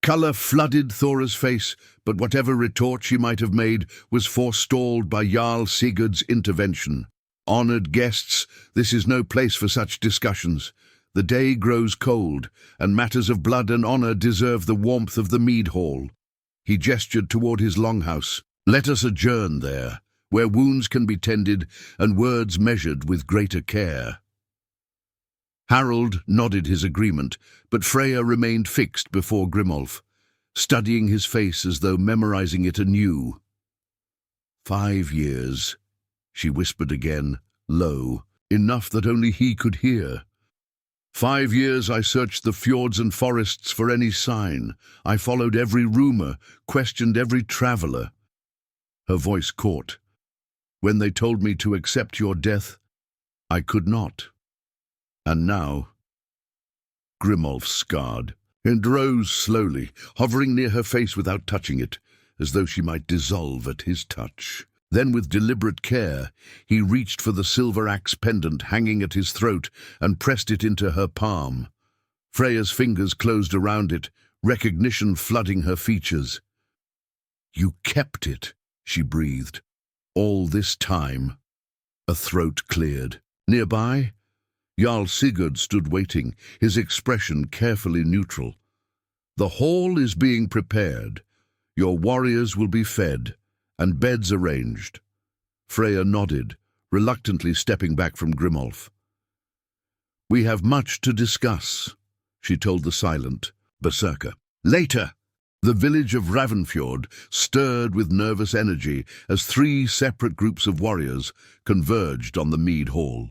Color flooded Thora's face, but whatever retort she might have made was forestalled by Jarl Sigurd's intervention. "Honored guests, this is no place for such discussions. The day grows cold, and matters of blood and honor deserve the warmth of the mead hall." He gestured toward his longhouse. "Let us adjourn there, where wounds can be tended and words measured with greater care." Harold nodded his agreement, but Freya remained fixed before Grimolf, studying his face as though memorizing it anew. 5 years, she whispered again, low, enough that only he could hear. 5 years I searched the fjords and forests for any sign. I followed every rumor, questioned every traveler. Her voice caught. When they told me to accept your death, I could not. And now, Grimolf scarred, and rose slowly, hovering near her face without touching it, as though she might dissolve at his touch. Then, with deliberate care, he reached for the silver axe pendant hanging at his throat and pressed it into her palm. Freya's fingers closed around it, recognition flooding her features. "You kept it," she breathed. "All this time." A throat cleared. Nearby, Jarl Sigurd stood waiting, his expression carefully neutral. "The hall is being prepared. Your warriors will be fed, and beds arranged." Freya nodded, reluctantly stepping back from Grimolf. "We have much to discuss," she told the silent Berserker. Later, the village of Ravnfjord stirred with nervous energy as 3 separate groups of warriors converged on the mead hall.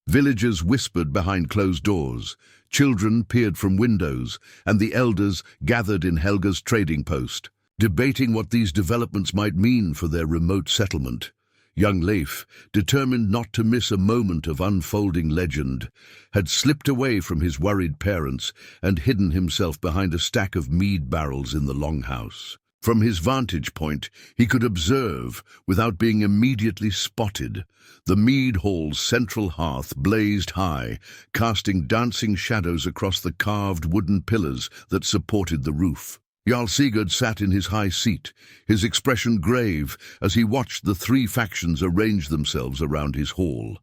Villagers whispered behind closed doors, children peered from windows, and the elders gathered in Helga's trading post, debating what these developments might mean for their remote settlement. Young Leif, determined not to miss a moment of unfolding legend, had slipped away from his worried parents and hidden himself behind a stack of mead barrels in the longhouse. From his vantage point, he could observe, without being immediately spotted. The mead hall's central hearth blazed high, casting dancing shadows across the carved wooden pillars that supported the roof. Jarl Sigurd sat in his high seat, his expression grave as he watched the 3 factions arrange themselves around his hall.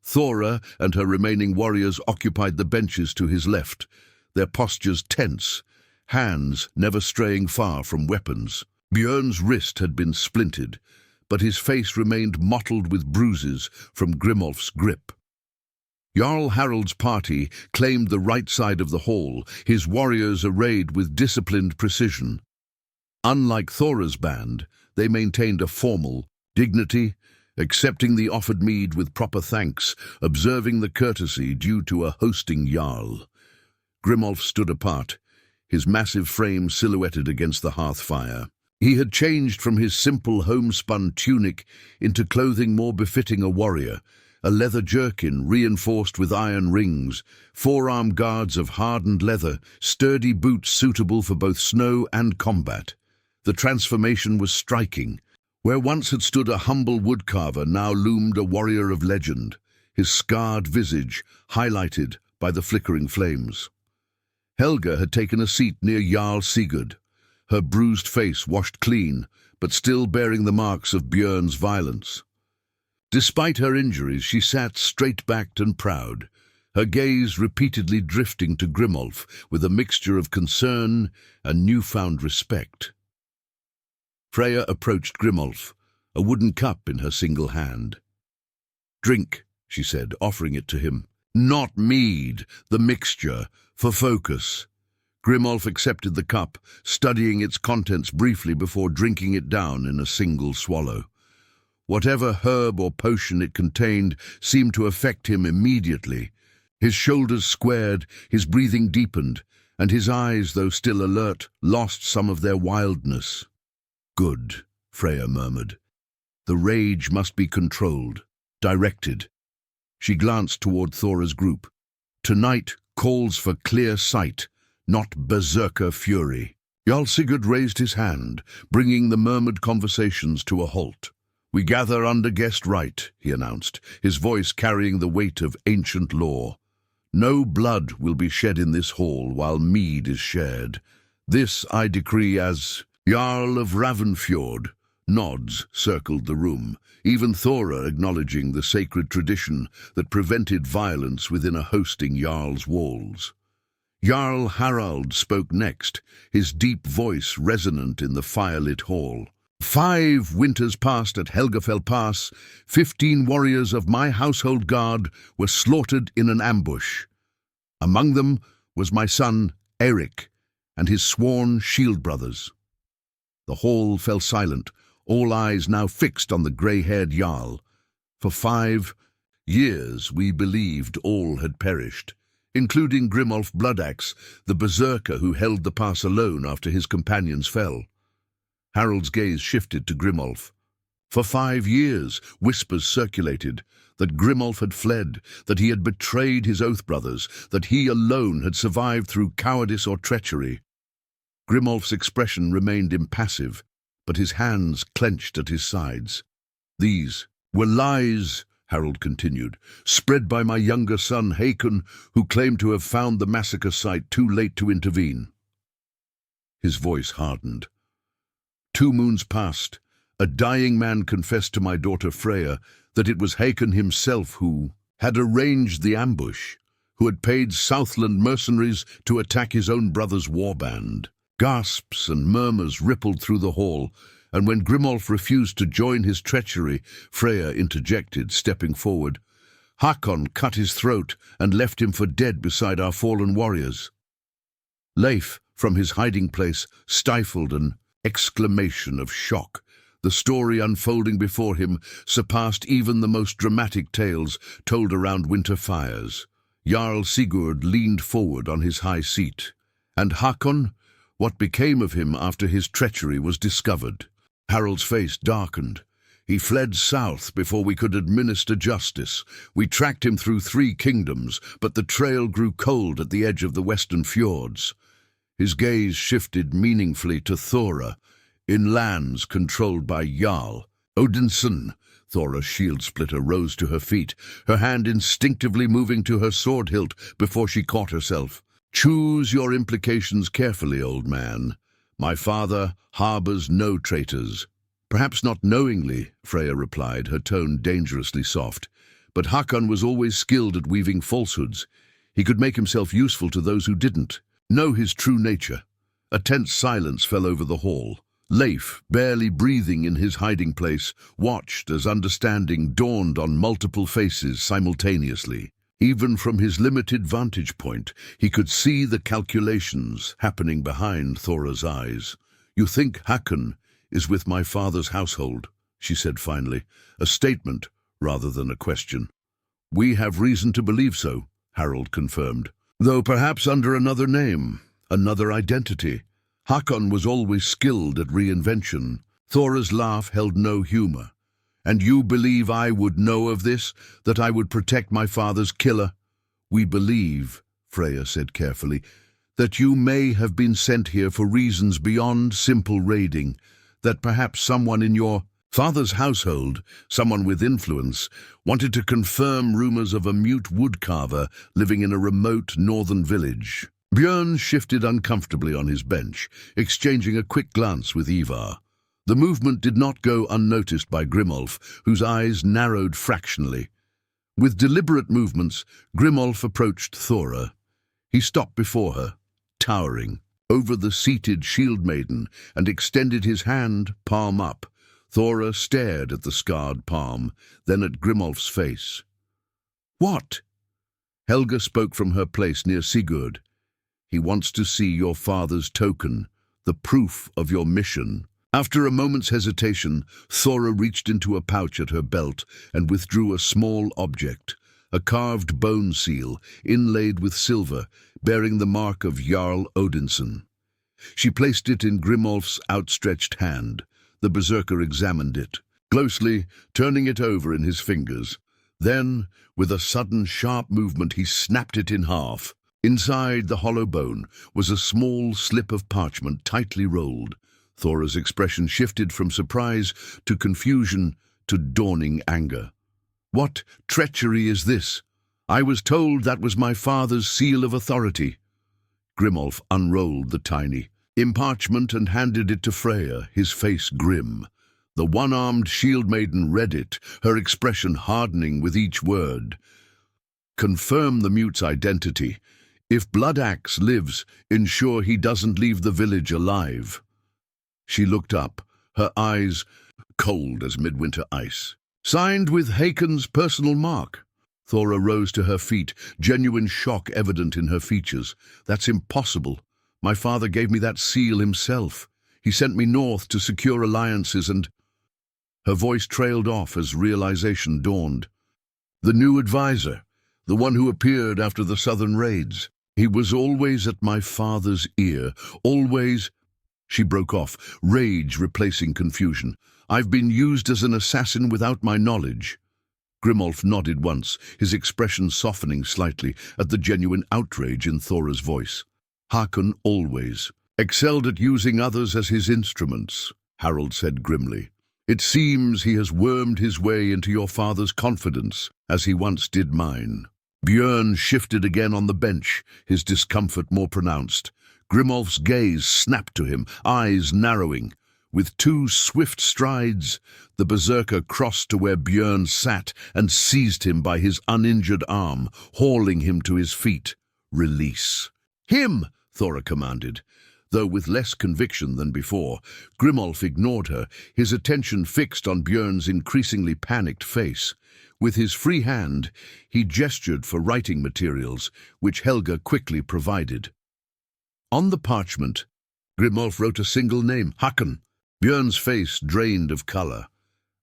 Thora and her remaining warriors occupied the benches to his left, their postures tense, hands never straying far from weapons. Björn's wrist had been splintered, but his face remained mottled with bruises from Grimolf's grip. Jarl Harald's party claimed the right side of the hall, his warriors arrayed with disciplined precision. Unlike Thora's band, they maintained a formal dignity, accepting the offered mead with proper thanks, observing the courtesy due to a hosting jarl. Grimolf stood apart, his massive frame silhouetted against the hearth fire. He had changed from his simple homespun tunic into clothing more befitting a warrior, a leather jerkin reinforced with iron rings, forearm guards of hardened leather, sturdy boots suitable for both snow and combat. The transformation was striking. Where once had stood a humble woodcarver, now loomed a warrior of legend, his scarred visage highlighted by the flickering flames. Helga had taken a seat near Jarl Sigurd, her bruised face washed clean, but still bearing the marks of Björn's violence. Despite her injuries, she sat straight-backed and proud, her gaze repeatedly drifting to Grimolf with a mixture of concern and newfound respect. Freya approached Grimolf, a wooden cup in her single hand. "Drink," she said, offering it to him. "Not mead, the mixture, for focus." Grimolf accepted the cup, studying its contents briefly before drinking it down in a single swallow. Whatever herb or potion it contained seemed to affect him immediately. His shoulders squared, his breathing deepened, and his eyes, though still alert, lost some of their wildness. "Good," Freya murmured. "The rage must be controlled, directed." She glanced toward Thora's group. "Tonight calls for clear sight, not berserker fury." Jarl Sigurd raised his hand, bringing the murmured conversations to a halt. "We gather under guest right," he announced, his voice carrying the weight of ancient law. "No blood will be shed in this hall while mead is shared. This I decree as Jarl of Ravnfjord." Nods circled the room, even Thora acknowledging the sacred tradition that prevented violence within a hosting jarl's walls. Jarl Harald spoke next, his deep voice resonant in the firelit hall. 5 winters passed at Helgafell Pass. 15 warriors of my household guard were slaughtered in an ambush. Among them was my son Eirik and his sworn shield brothers. The hall fell silent, all eyes now fixed on the grey-haired Jarl. For 5 years we believed all had perished, including Grimolf the Bloodaxe, the Berserker who held the pass alone after his companions fell. Harold's gaze shifted to Grimolf. For 5 years, whispers circulated that Grimolf had fled, that he had betrayed his oath brothers, that he alone had survived through cowardice or treachery. Grimolf's expression remained impassive, but his hands clenched at his sides. "These were lies," Harold continued, "spread by my younger son Hakon, who claimed to have found the massacre site too late to intervene." His voice hardened. 2 moons passed. A dying man confessed to my daughter Freya that it was Hakon himself who had arranged the ambush, who had paid Southland mercenaries to attack his own brother's warband. Gasps and murmurs rippled through the hall, and when Grimolf refused to join his treachery, Freya interjected, stepping forward. "Hakon cut his throat and left him for dead beside our fallen warriors." Leif, from his hiding place, stifled an exclamation of shock. The story unfolding before him surpassed even the most dramatic tales told around winter fires. Jarl Sigurd leaned forward on his high seat. And Hakon? What became of him after his treachery was discovered? Harold's face darkened. "He fled south before we could administer justice. We tracked him through 3 kingdoms, but the trail grew cold at the edge of the western fjords." His gaze shifted meaningfully to Thora, in lands controlled by Jarl Odinson. Thora's shield splitter rose to her feet, her hand instinctively moving to her sword hilt before she caught herself. "Choose your implications carefully, old man. My father harbors no traitors." "Perhaps not knowingly," Freya replied, her tone dangerously soft. "But Hakon was always skilled at weaving falsehoods. He could make himself useful to those who didn't know his true nature." A tense silence fell over the hall. Leif, barely breathing in his hiding place, watched as understanding dawned on multiple faces simultaneously. Even from his limited vantage point, he could see the calculations happening behind Thora's eyes. "You think Hakon is with my father's household," she said finally, a statement rather than a question. "We have reason to believe so," Harold confirmed, "though perhaps under another name, another identity. Hakon was always skilled at reinvention." Thora's laugh held no humor. "And you believe I would know of this, that I would protect my father's killer?" "We believe," Freya said carefully, "that you may have been sent here for reasons beyond simple raiding, that perhaps someone in your father's household, someone with influence, wanted to confirm rumors of a mute woodcarver living in a remote northern village." Björn shifted uncomfortably on his bench, exchanging a quick glance with Ivar. The movement did not go unnoticed by Grimolf, whose eyes narrowed fractionally. With deliberate movements, Grimolf approached Thora. He stopped before her, towering over the seated Shieldmaiden, and extended his hand, palm up. Thora stared at the scarred palm, then at Grimolf's face. "What?" Helga spoke from her place near Sigurd. "He wants to see your father's token, the proof of your mission." After a moment's hesitation, Thora reached into a pouch at her belt and withdrew a small object, a carved bone seal inlaid with silver, bearing the mark of Jarl Odinson. She placed it in Grimolf's outstretched hand. The Berserker examined it closely, turning it over in his fingers. Then, with a sudden sharp movement, he snapped it in half. Inside the hollow bone was a small slip of parchment tightly rolled. Thora's expression shifted from surprise to confusion to dawning anger. "What treachery is this? I was told that was my father's seal of authority." Grimolf unrolled the tiny parchment and handed it to Freya, his face grim. The one-armed Shieldmaiden read it, her expression hardening with each word. "Confirm the mute's identity. If Bloodaxe lives, ensure he doesn't leave the village alive." She looked up, her eyes cold as midwinter ice. Signed with Hakon's personal mark. Thora rose to her feet, genuine shock evident in her features. That's impossible. My father gave me that seal himself. He sent me north to secure alliances and... Her voice trailed off as realization dawned. The new advisor, the one who appeared after the southern raids. He was always at my father's ear, always... She broke off, rage replacing confusion. I've been used as an assassin without my knowledge. Grimolf nodded once, his expression softening slightly at the genuine outrage in Thora's voice. Hakon always excelled at using others as his instruments, Harold said grimly. It seems he has wormed his way into your father's confidence, as he once did mine. Björn shifted again on the bench, his discomfort more pronounced. Grimolf's gaze snapped to him, eyes narrowing. With 2 swift strides, the Berserker crossed to where Björn sat and seized him by his uninjured arm, hauling him to his feet. Release. Him, Thora commanded. Though with less conviction than before, Grimolf ignored her, his attention fixed on Björn's increasingly panicked face. With his free hand, he gestured for writing materials, which Helga quickly provided. On the parchment, Grimolf wrote a single name, Hakon. Björn's face drained of color.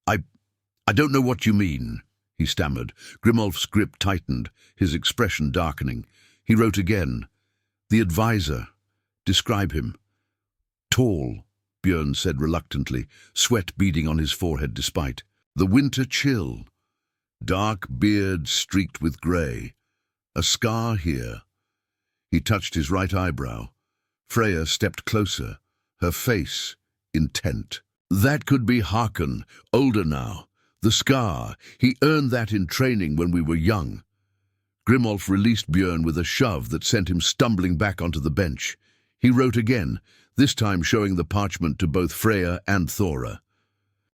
I don't know what you mean, he stammered. Grimolf's grip tightened, his expression darkening. He wrote again, The advisor. Describe him. Tall, Björn said reluctantly, sweat beading on his forehead despite. The winter chill. Dark beard streaked with grey. A scar here. He touched his right eyebrow. Freya stepped closer, her face intent. That could be Hakon, older now. The scar, he earned that in training when we were young. Grimolf released Björn with a shove that sent him stumbling back onto the bench. He wrote again, this time showing the parchment to both Freya and Thora.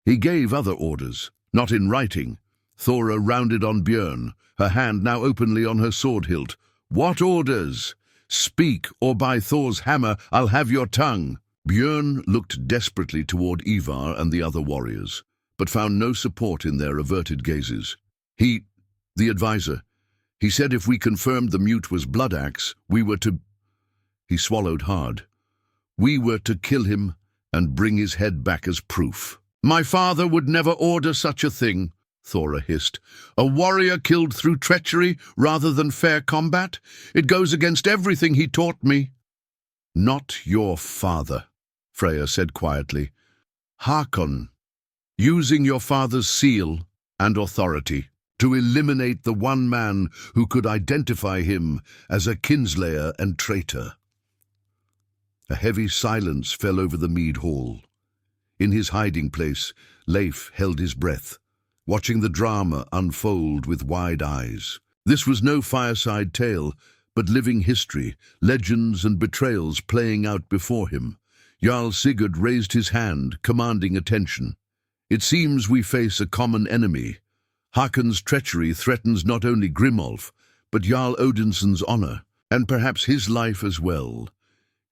He gave other orders, not in writing. Thora rounded on Björn, her hand now openly on her sword hilt. What orders? Speak, or by Thor's hammer I'll have your tongue. Björn looked desperately toward Ivar and the other warriors, but found no support in their averted gazes. The advisor, he said if we confirmed the mute was Bloodaxe, we were to... He swallowed hard. We were to kill him and bring his head back as proof. My father would never order such a thing, Thora hissed. A warrior killed through treachery rather than fair combat? It goes against everything he taught me. Not your father, Freya said quietly. Hakon, using your father's seal and authority to eliminate the one man who could identify him as a kinslayer and traitor. A heavy silence fell over the mead hall. In his hiding place, Leif held his breath, watching the drama unfold with wide eyes. This was no fireside tale, but living history, legends and betrayals playing out before him. Jarl Sigurd raised his hand, commanding attention. It seems we face a common enemy. Hakon's treachery threatens not only Grimolf, but Jarl Odinson's honor, and perhaps his life as well.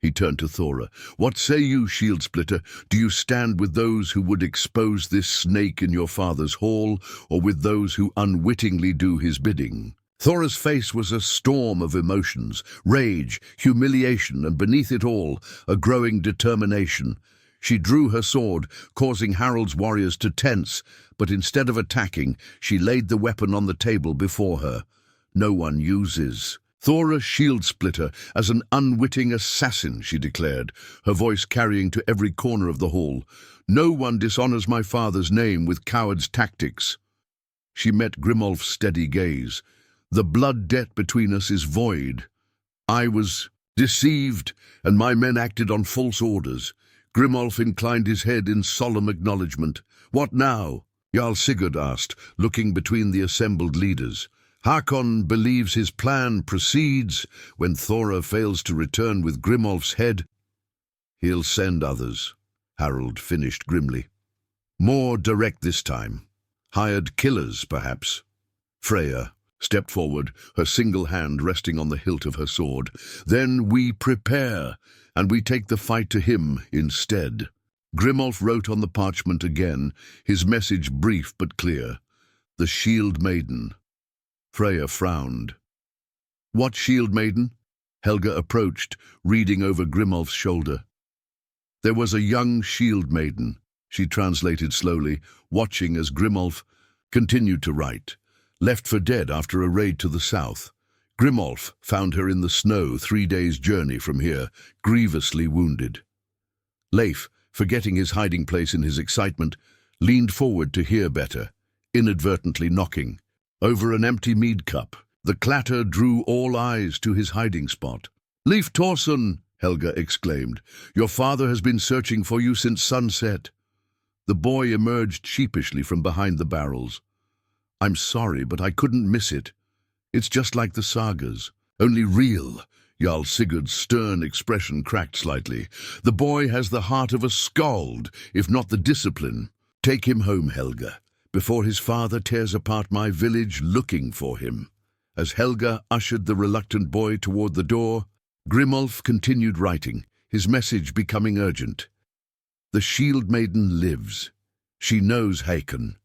He turned to Thora. What say you, Shield-Splitter? Do you stand with those who would expose this snake in your father's hall, or with those who unwittingly do his bidding? Thora's face was a storm of emotions, rage, humiliation, and beneath it all, a growing determination. She drew her sword, causing Harold's warriors to tense, but instead of attacking, she laid the weapon on the table before her. No one uses Thora Shield-Splitter as an unwitting assassin, she declared, her voice carrying to every corner of the hall. No one dishonors my father's name with coward's tactics. She met Grimolf's steady gaze. The blood debt between us is void. I was deceived, and my men acted on false orders. Grimolf inclined his head in solemn acknowledgement. What now? Jarl Sigurd asked, looking between the assembled leaders. Hakon believes his plan proceeds. When Thora fails to return with Grimolf's head, he'll send others, Harold finished grimly. More direct this time. Hired killers, perhaps. Freya stepped forward, her single hand resting on the hilt of her sword. Then we prepare, and we take the fight to him instead. Grimolf wrote on the parchment again, his message brief but clear. The Shieldmaiden. Freya frowned. What Shieldmaiden? Helga approached, reading over Grimolf's shoulder. There was a young Shieldmaiden, she translated slowly, watching as Grimolf continued to write. Left for dead after a raid to the south. Grimolf found her in the snow 3 days' journey from here, grievously wounded. Leif, forgetting his hiding place in his excitement, leaned forward to hear better, inadvertently knocking. Over an empty mead cup, the clatter drew all eyes to his hiding spot. "Leif Torson!" Helga exclaimed. "Your father has been searching for you since sunset." The boy emerged sheepishly from behind the barrels. "I'm sorry, but I couldn't miss it. It's just like the sagas, only real." Jarl Sigurd's stern expression cracked slightly. "The boy has the heart of a skald, if not the discipline. Take him home, Helga, before his father tears apart my village looking for him." As Helga ushered the reluctant boy toward the door, Grimolf continued writing, his message becoming urgent. "The Shieldmaiden lives. She knows Hakon."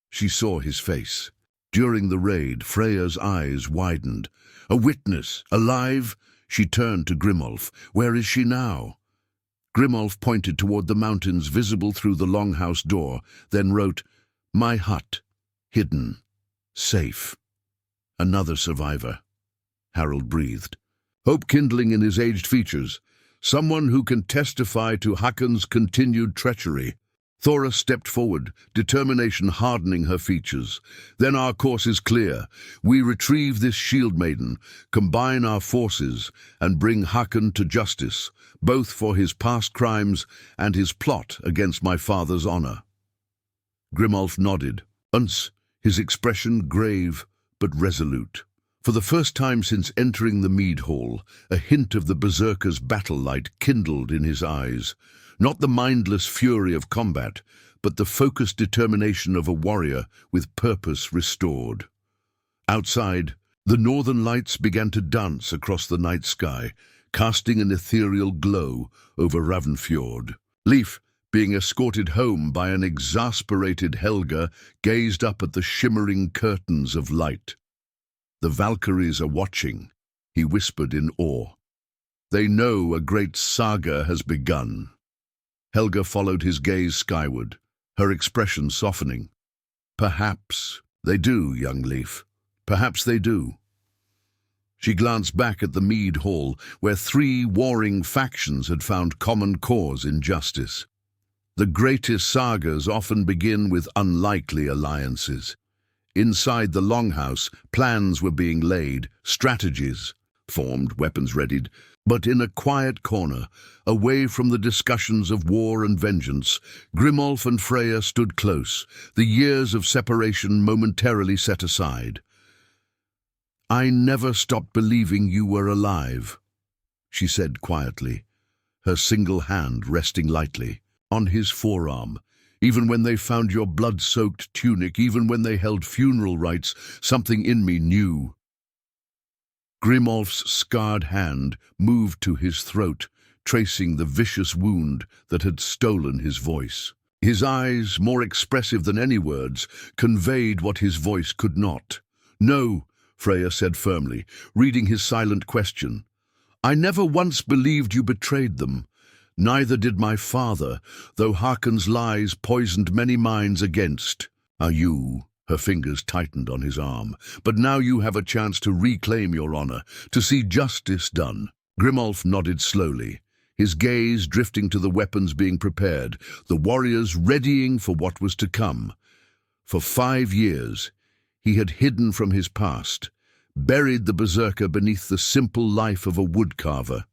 She saw his face. During the raid, Freya's eyes widened. "A witness, alive?" She turned to Grimolf. "Where is she now?" Grimolf pointed toward the mountains visible through the longhouse door, then wrote, "My hut, hidden, safe." Another survivor. Harold breathed, hope kindling in his aged features. Someone who can testify to Hakon's continued treachery. Thora stepped forward, determination hardening her features. "Then our course is clear. We retrieve this Shieldmaiden, combine our forces, and bring Hakon to justice, both for his past crimes and his plot against my father's honor." Grimolf nodded, his expression grave but resolute. For the first time since entering the mead hall, a hint of the Berserker's battle light kindled in his eyes. Not the mindless fury of combat, but the focused determination of a warrior with purpose restored. Outside, the northern lights began to dance across the night sky, casting an ethereal glow over Ravnfjord. Leif, being escorted home by an exasperated Helga, gazed up at the shimmering curtains of light. "The Valkyries are watching," he whispered in awe. "They know a great saga has begun." Helga followed his gaze skyward, her expression softening. "Perhaps they do, young Leif. Perhaps they do." She glanced back at the mead hall, where 3 warring factions had found common cause in justice. The greatest sagas often begin with unlikely alliances. Inside the longhouse, plans were being laid, strategies formed, weapons readied, but in a quiet corner, away from the discussions of war and vengeance, Grimolf and Freya stood close, the years of separation momentarily set aside. "I never stopped believing you were alive," she said quietly, her single hand resting lightly on his forearm. "Even when they found your blood-soaked tunic, even when they held funeral rites, something in me knew." Grimolf's scarred hand moved to his throat, tracing the vicious wound that had stolen his voice. His eyes, more expressive than any words, conveyed what his voice could not. "No," Freya said firmly, reading his silent question. "I never once believed you betrayed them. Neither did my father, though Hakon's lies poisoned many minds against. Are you?" Her fingers tightened on his arm. "But now you have a chance to reclaim your honor, to see justice done." Grimolf nodded slowly, his gaze drifting to the weapons being prepared, the warriors readying for what was to come. For 5 years, he had hidden from his past, buried the Berserker beneath the simple life of a woodcarver.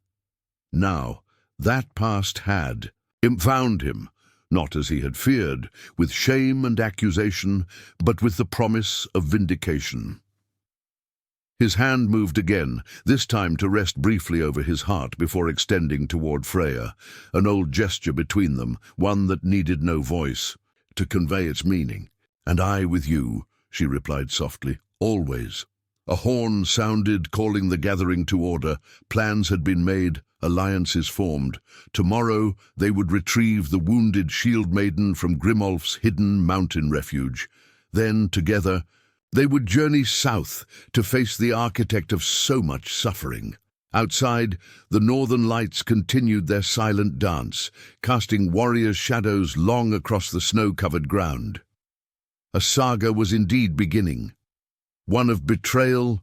Now, that past had found him, not as he had feared, with shame and accusation, but with the promise of vindication. His hand moved again, this time to rest briefly over his heart before extending toward Freya, an old gesture between them, one that needed no voice to convey its meaning. "And I with you," she replied softly, "always." A horn sounded, calling the gathering to order. Plans had been made, alliances formed. Tomorrow they would retrieve the wounded Shieldmaiden from Grimolf's hidden mountain refuge. Then, together, they would journey south to face the architect of so much suffering. Outside, the northern lights continued their silent dance, casting warriors' shadows long across the snow-covered ground. A saga was indeed beginning, one of betrayal,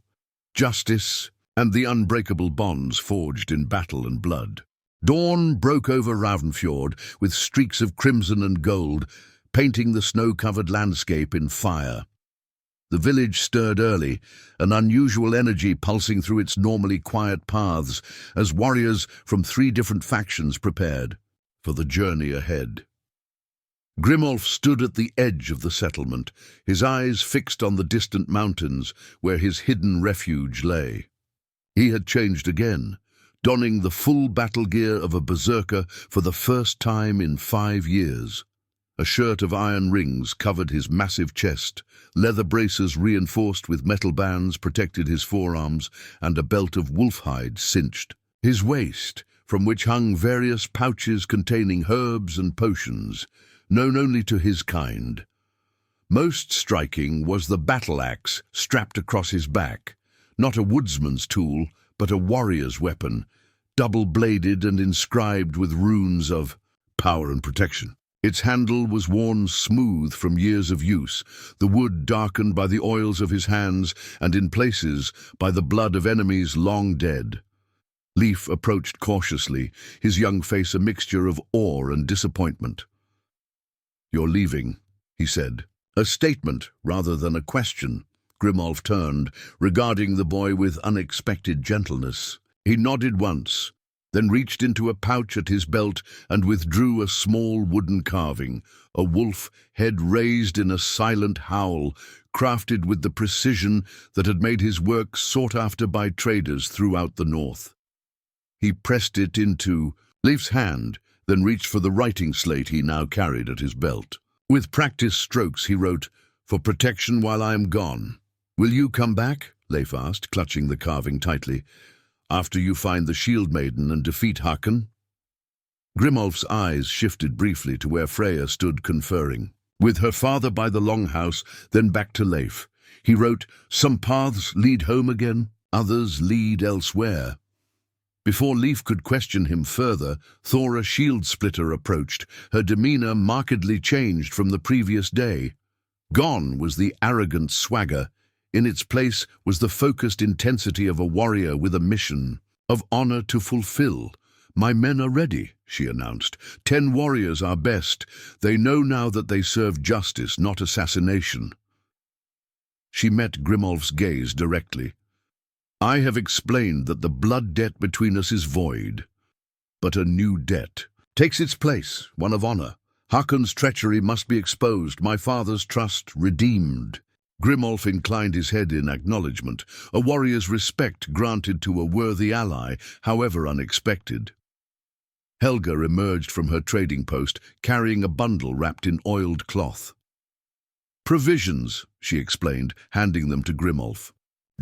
justice, and the unbreakable bonds forged in battle and blood. Dawn broke over Ravnfjord with streaks of crimson and gold, painting the snow-covered landscape in fire. The village stirred early, an unusual energy pulsing through its normally quiet paths as warriors from 3 different factions prepared for the journey ahead. Grimolf stood at the edge of the settlement, his eyes fixed on the distant mountains where his hidden refuge lay. He had changed again, donning the full battle gear of a berserker for the first time in 5 years. A shirt of iron rings covered his massive chest, leather braces reinforced with metal bands protected his forearms, and a belt of wolf hide cinched his waist, from which hung various pouches containing herbs and potions, known only to his kind. Most striking was the battle axe strapped across his back, not a woodsman's tool, but a warrior's weapon, double-bladed and inscribed with runes of power and protection. Its handle was worn smooth from years of use, the wood darkened by the oils of his hands and in places by the blood of enemies long dead. Leif approached cautiously, his young face a mixture of awe and disappointment. "You're leaving," he said. A statement rather than a question. Grimolf turned, regarding the boy with unexpected gentleness. He nodded once, then reached into a pouch at his belt and withdrew a small wooden carving, a wolf, head raised in a silent howl, crafted with the precision that had made his work sought after by traders throughout the north. He pressed it into Leif's hand, then reached for the writing slate he now carried at his belt. With practiced strokes he wrote, "For protection while I am gone." "Will you come back?" Leif asked, clutching the carving tightly. "After you find the Shieldmaiden and defeat Håkon?" Grimolf's eyes shifted briefly to where Freya stood conferring with her father by the longhouse, then back to Leif. He wrote, "Some paths lead home again, others lead elsewhere." Before Leif could question him further, Thora Shieldsplitter approached, her demeanor markedly changed from the previous day. Gone was the arrogant swagger. In its place was the focused intensity of a warrior with a mission of honor to fulfill. "My men are ready," she announced. 10 warriors are best. They know now that they serve justice, not assassination. She met Grimolf's gaze directly. "I have explained that the blood debt between us is void, but a new debt takes its place, one of honor. Håkon's treachery must be exposed, my father's trust redeemed." Grimolf inclined his head in acknowledgement, a warrior's respect granted to a worthy ally, however unexpected. Helga emerged from her trading post, carrying a bundle wrapped in oiled cloth. "Provisions," she explained, handing them to Grimolf.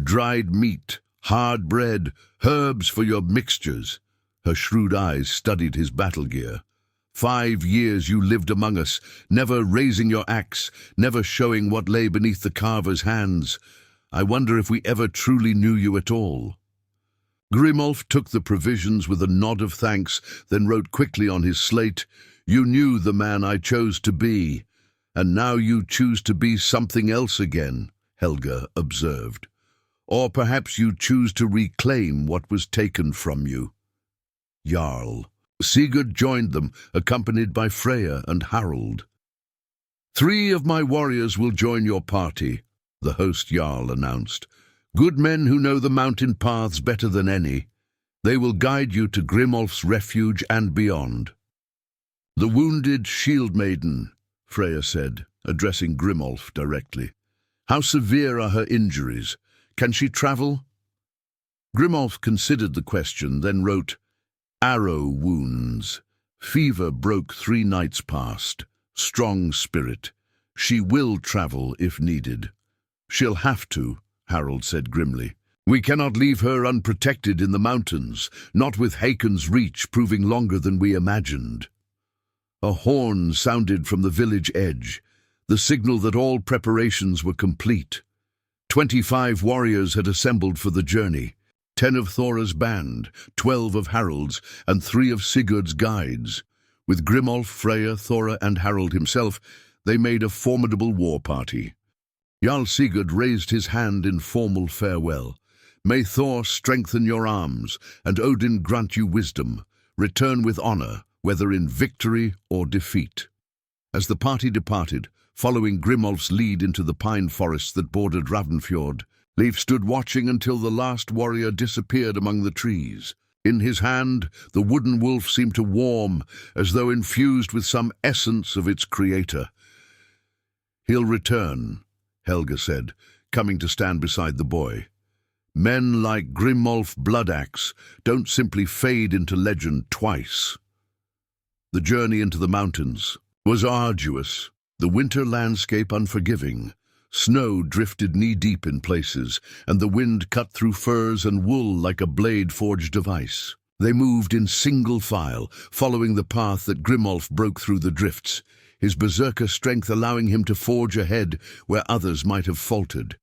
"Dried meat, hard bread, herbs for your mixtures." Her shrewd eyes studied his battle gear. 5 years you lived among us, never raising your axe, never showing what lay beneath the carver's hands. I wonder if we ever truly knew you at all." Grimolf took the provisions with a nod of thanks, then wrote quickly on his slate, "You knew the man I chose to be, and now you choose to be something else again," Helga observed. "Or perhaps you choose to reclaim what was taken from you." Jarl. Sigurd joined them, accompanied by Freya and Harald. "3 of my warriors will join your party," the host Jarl announced. "Good men who know the mountain paths better than any. They will guide you to Grimolf's refuge and beyond." "The wounded Shieldmaiden," Freya said, addressing Grimolf directly. "How severe are her injuries? Can she travel?" Grimolf considered the question, then wrote, "Arrow wounds. Fever broke 3 nights past. Strong spirit. She will travel if needed. She'll have to, Harold said grimly. We cannot leave her unprotected in the mountains, not with Hakon's reach proving longer than we imagined. A horn sounded from the village edge, the signal that all preparations were complete. 25 warriors had assembled for the journey, 10 of Thora's band, 12 of Harold's, and 3 of Sigurd's guides. With Grimolf, Freya, Thora, and Harold himself, they made a formidable war party. Jarl Sigurd raised his hand in formal farewell. May Thor strengthen your arms, and Odin grant you wisdom. Return with honor, whether in victory or defeat. As the party departed, following Grimolf's lead into the pine forests that bordered Ravnfjord, Leif stood watching until the last warrior disappeared among the trees. In his hand, the wooden wolf seemed to warm, as though infused with some essence of its creator. He'll return, Helga said, coming to stand beside the boy. Men like Grimolf the Bloodaxe don't simply fade into legend twice. The journey into the mountains was arduous, the winter landscape unforgiving. Snow drifted knee-deep in places, and the wind cut through furs and wool like a blade forged of ice. They moved in single file, following the path that Grimolf broke through the drifts, his berserker strength allowing him to forge ahead where others might have faltered.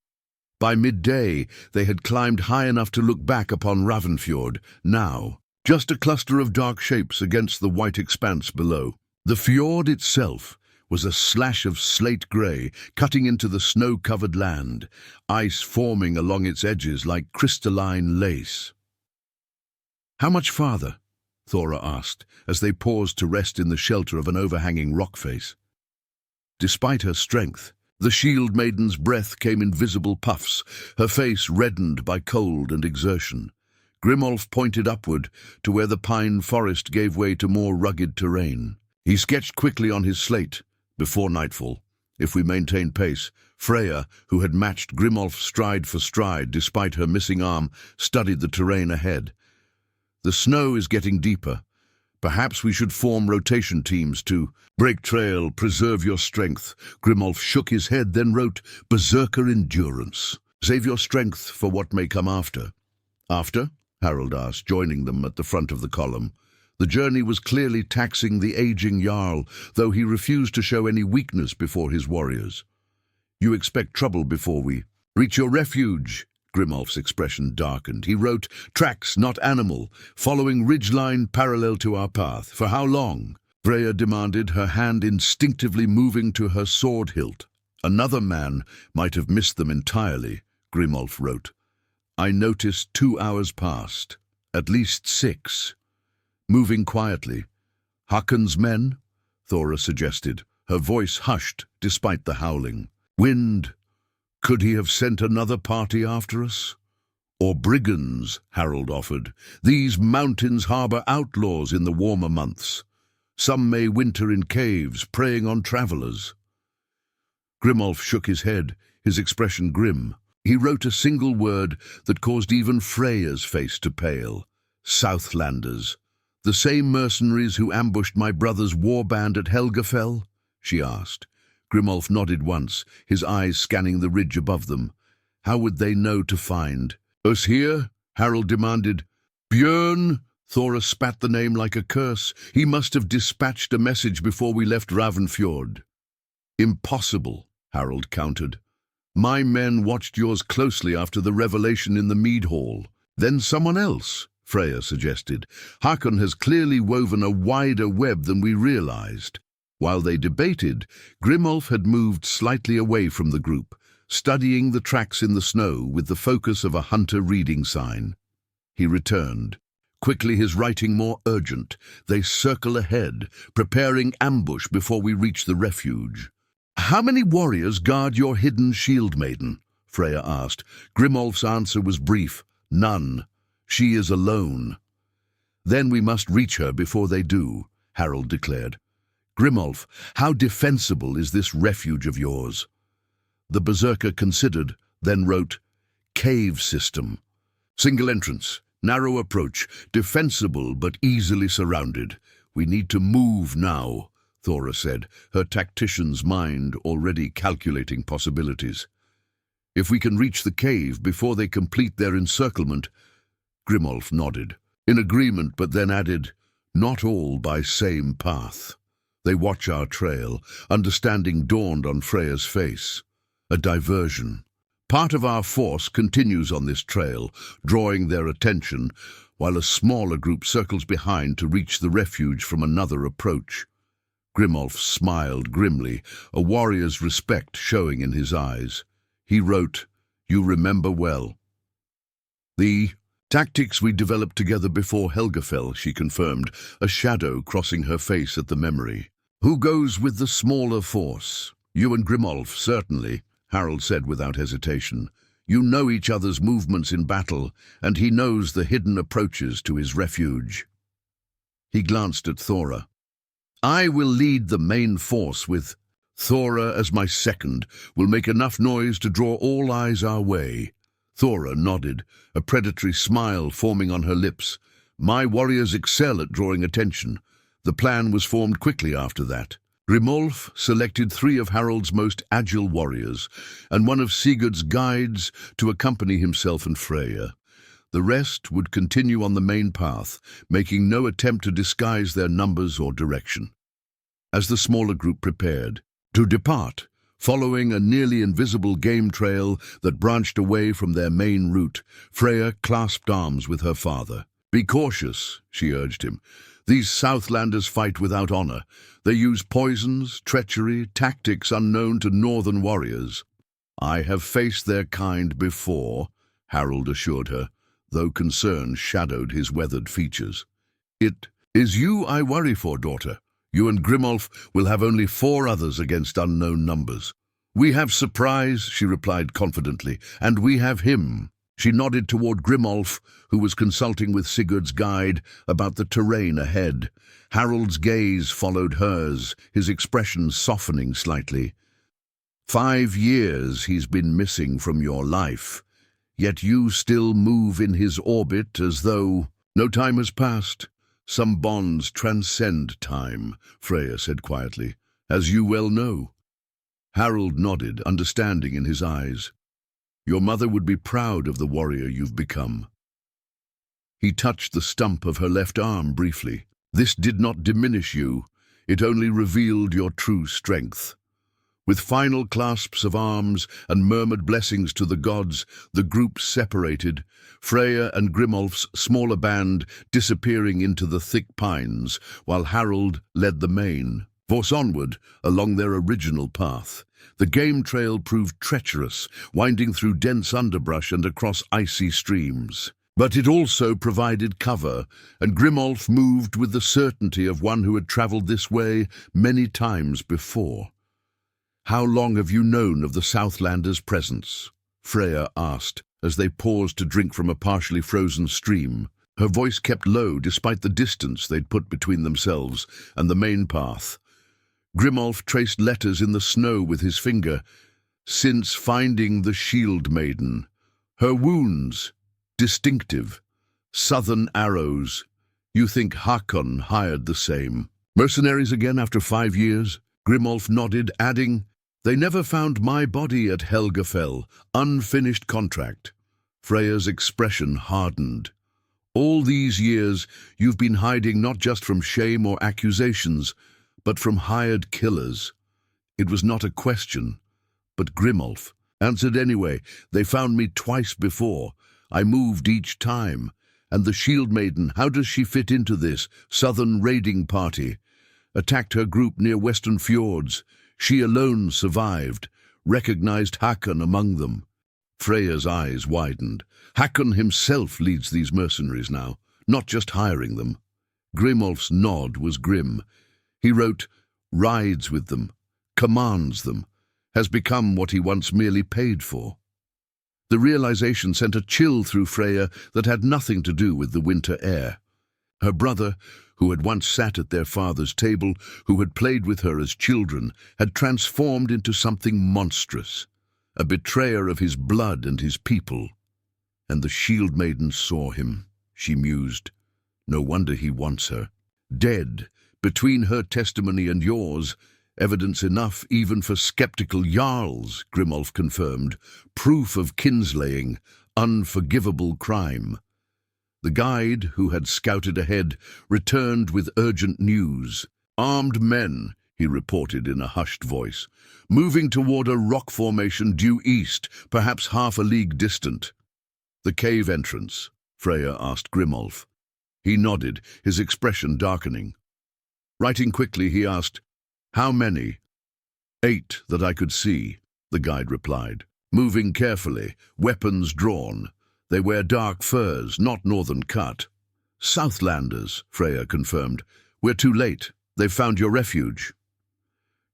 By midday, they had climbed high enough to look back upon Ravnfjord, now just a cluster of dark shapes against the white expanse below. The fjord itself was a slash of slate grey, cutting into the snow-covered land, ice forming along its edges like crystalline lace. "How much farther?" Thora asked, as they paused to rest in the shelter of an overhanging rock face. Despite her strength, the Shieldmaiden's breath came in visible puffs, her face reddened by cold and exertion. Grimolf pointed upward to where the pine forest gave way to more rugged terrain. He sketched quickly on his slate. Before nightfall, if we maintain pace, Freya, who had matched Grimolf stride for stride despite her missing arm, studied the terrain ahead. The snow is getting deeper. Perhaps we should form rotation teams to break trail, preserve your strength. Grimolf shook his head, then wrote, Berserker endurance. Save your strength for what may come after. After? Harold asked, joining them at the front of the column. The journey was clearly taxing the aging Jarl, though he refused to show any weakness before his warriors. You expect trouble before we reach your refuge. Grimolf's expression darkened. He wrote, tracks, not animal, following ridgeline parallel to our path. For how long? Freya demanded, her hand instinctively moving to her sword hilt. Another man might have missed them entirely, Grimolf wrote. I noticed 2 hours passed, at least 6. Moving quietly. Hakon's men? Thora suggested, her voice hushed despite the howling. Wind. Could he have sent another party after us? Or brigands, Harold offered. These mountains harbour outlaws in the warmer months. Some may winter in caves, preying on travellers. Grimolf shook his head, his expression grim. He wrote a single word that caused even Freya's face to pale. Southlanders. The same mercenaries who ambushed my brother's warband at Helgafell? She asked. Grimolf nodded once, his eyes scanning the ridge above them. How would they know to find? Us here? Harold demanded. Björn? Thora spat the name like a curse. He must have dispatched a message before we left Ravnfjord. Impossible, Harold countered. My men watched yours closely after the revelation in the mead hall. Then someone else, Freya suggested. Hakon has clearly woven a wider web than we realized. While they debated, Grimolf had moved slightly away from the group, studying the tracks in the snow with the focus of a hunter reading sign. He returned. Quickly, his writing more urgent. They circle ahead, preparing ambush before we reach the refuge. How many warriors guard your hidden Shieldmaiden? Freya asked. Grimolf's answer was brief. None. She is alone. Then we must reach her before they do, Harold declared. Grimolf, how defensible is this refuge of yours? The Berserker considered, then wrote, Cave system. Single entrance, narrow approach, defensible but easily surrounded. We need to move now, Thora said, her tactician's mind already calculating possibilities. If we can reach the cave before they complete their encirclement. Grimolf nodded, in agreement, but then added, not all by same path. They watch our trail. Understanding dawned on Freya's face. A diversion. Part of our force continues on this trail, drawing their attention, while a smaller group circles behind to reach the refuge from another approach. Grimolf smiled grimly, a warrior's respect showing in his eyes. He wrote, "You remember well." "The tactics we developed together before Helgafell," she confirmed, a shadow crossing her face at the memory. "Who goes with the smaller force?" "You and Grimolf, certainly," Harold said without hesitation. "You know each other's movements in battle, and he knows the hidden approaches to his refuge." He glanced at Thora. "I will lead the main force with Thora as my second. Will make enough noise to draw all eyes our way." Thora nodded, a predatory smile forming on her lips. "My warriors excel at drawing attention." The plan was formed quickly after that. Grimolf selected 3 of Harold's most agile warriors, and one of Sigurd's guides to accompany himself and Freya. The rest would continue on the main path, making no attempt to disguise their numbers or direction. As the smaller group prepared to depart, following a nearly invisible game trail that branched away from their main route, Freya clasped arms with her father. "Be cautious," she urged him. "These Southlanders fight without honor. They use poisons, treachery, tactics unknown to northern warriors." "I have faced their kind before," Harold assured her, though concern shadowed his weathered features. "It is you I worry for, daughter. You and Grimolf will have only 4 others against unknown numbers." "We have Surprise," she replied confidently, "and we have him." She nodded toward Grimolf, who was consulting with Sigurd's guide about the terrain ahead. Harold's gaze followed hers, his expression softening slightly. 5 years he's been missing from your life, yet you still move in his orbit as though no time has passed. "Some bonds transcend time," Freya said quietly, "as you well know." Harold nodded, understanding in his eyes. "Your mother would be proud of the warrior you've become." He touched the stump of her left arm briefly. "This did not diminish you. It only revealed your true strength." With final clasps of arms and murmured blessings to the gods, the group separated, Freya and Grimolf's smaller band disappearing into the thick pines, while Harold led the main force onward along their original path. The game trail proved treacherous, winding through dense underbrush and across icy streams. But it also provided cover, and Grimolf moved with the certainty of one who had traveled this way many times before. "How long have you known of the Southlanders' presence?" Freya asked, as they paused to drink from a partially frozen stream. Her voice kept low despite the distance they'd put between themselves and the main path. Grimolf traced letters in the snow with his finger. "Since finding the Shieldmaiden. Her wounds, distinctive. Southern arrows. You think Hakon hired the same." "Mercenaries again after 5 years?" Grimolf nodded, adding, "They never found my body at Helgafell. Unfinished contract." Freya's expression hardened. "All these years you've been hiding not just from shame or accusations, but from hired killers." It was not a question, but Grimolf answered anyway. "They found me twice before. I moved each time. And the Shieldmaiden, how does she fit into this southern raiding party? Attacked her group near western fjords. She alone survived, recognized Hakon among them." Freya's eyes widened. "Hakon himself leads these mercenaries now, not just hiring them." Grimolf's nod was grim. He wrote, "Rides with them, commands them, has become what he once merely paid for." The realization sent a chill through Freya that had nothing to do with the winter air. Her brother, who had once sat at their father's table, who had played with her as children, had transformed into something monstrous, a betrayer of his blood and his people. "And the Shieldmaiden saw him," she mused. "No wonder he wants her. Dead, between her testimony and yours, Evidence enough even for skeptical Jarls, Grimolf confirmed. Proof of kinslaying, unforgivable crime. The guide, who had scouted ahead, returned with urgent news. "Armed men," he reported in a hushed voice, "moving toward a rock formation due east, perhaps half a league distant." "The cave entrance?" Freya asked Grimolf. He nodded, his expression darkening. Writing quickly, he asked, "How many?" "8 that I could see," the guide replied. "Moving carefully, weapons drawn. They wear dark furs, not northern cut." "Southlanders," Freya confirmed. "We're too late. They've found your refuge."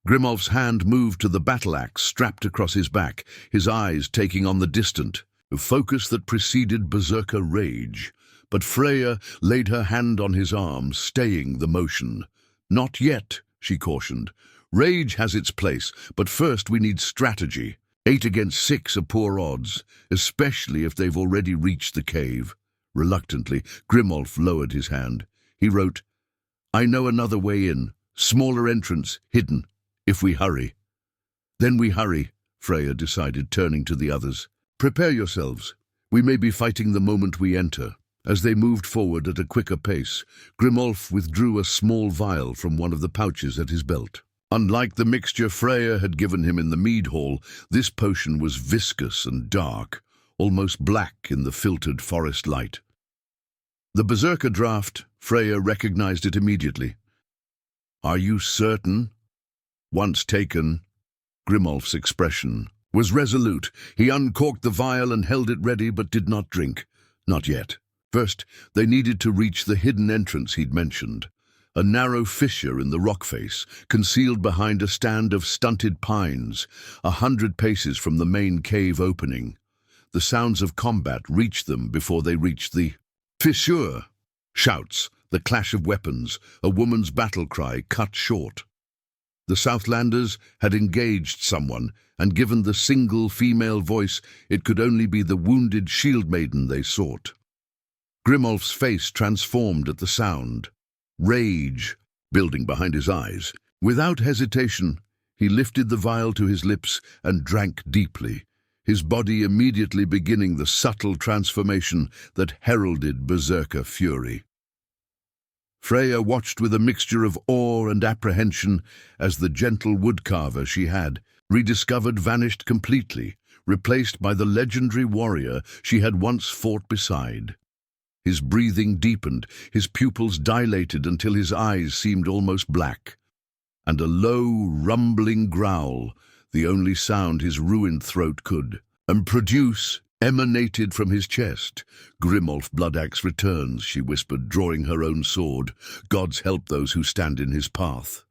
Grimolf's hand moved to the battle axe strapped across his back, his eyes taking on the distant, a focus that preceded Berserker rage. But Freya laid her hand on his arm, staying the motion. "Not yet," she cautioned. "Rage has its place, but first we need strategy. 8 against 6 are poor odds, especially if they've already reached the cave." Reluctantly, Grimolf lowered his hand. He wrote, "I know another way in. Smaller entrance, hidden, if we hurry." "Then we hurry," Freya decided, turning to the others. "Prepare yourselves. We may be fighting the moment we enter." As they moved forward at a quicker pace, Grimolf withdrew a small vial from one of the pouches at his belt. Unlike the mixture Freya had given him in the mead hall, this potion was viscous and dark, almost black in the filtered forest light. The Berserker draft, Freya recognized it immediately. "Are you certain?" "Once taken." Grimolf's expression was resolute. He uncorked the vial and held it ready, but did not drink. Not yet. First, they needed to reach the hidden entrance he'd mentioned. A narrow fissure in the rock face, concealed behind a stand of stunted pines, 100 paces from the main cave opening. The sounds of combat reached them before they reached the fissure. Shouts, the clash of weapons, a woman's battle cry cut short. The Southlanders had engaged someone, and given the single female voice, it could only be the wounded Shieldmaiden they sought. Grimolf's face transformed at the sound. Rage building behind his eyes. Without hesitation, he lifted the vial to his lips and drank deeply, his body immediately beginning the subtle transformation that heralded Berserker fury. Freya watched with a mixture of awe and apprehension as the gentle woodcarver she had rediscovered vanished completely, replaced by the legendary warrior she had once fought beside. His breathing deepened, his pupils dilated until his eyes seemed almost black, and a low, rumbling growl, the only sound his ruined throat could produce, emanated from his chest. "Grimolf Bloodaxe returns," she whispered, drawing her own sword. "Gods help those who stand in his path."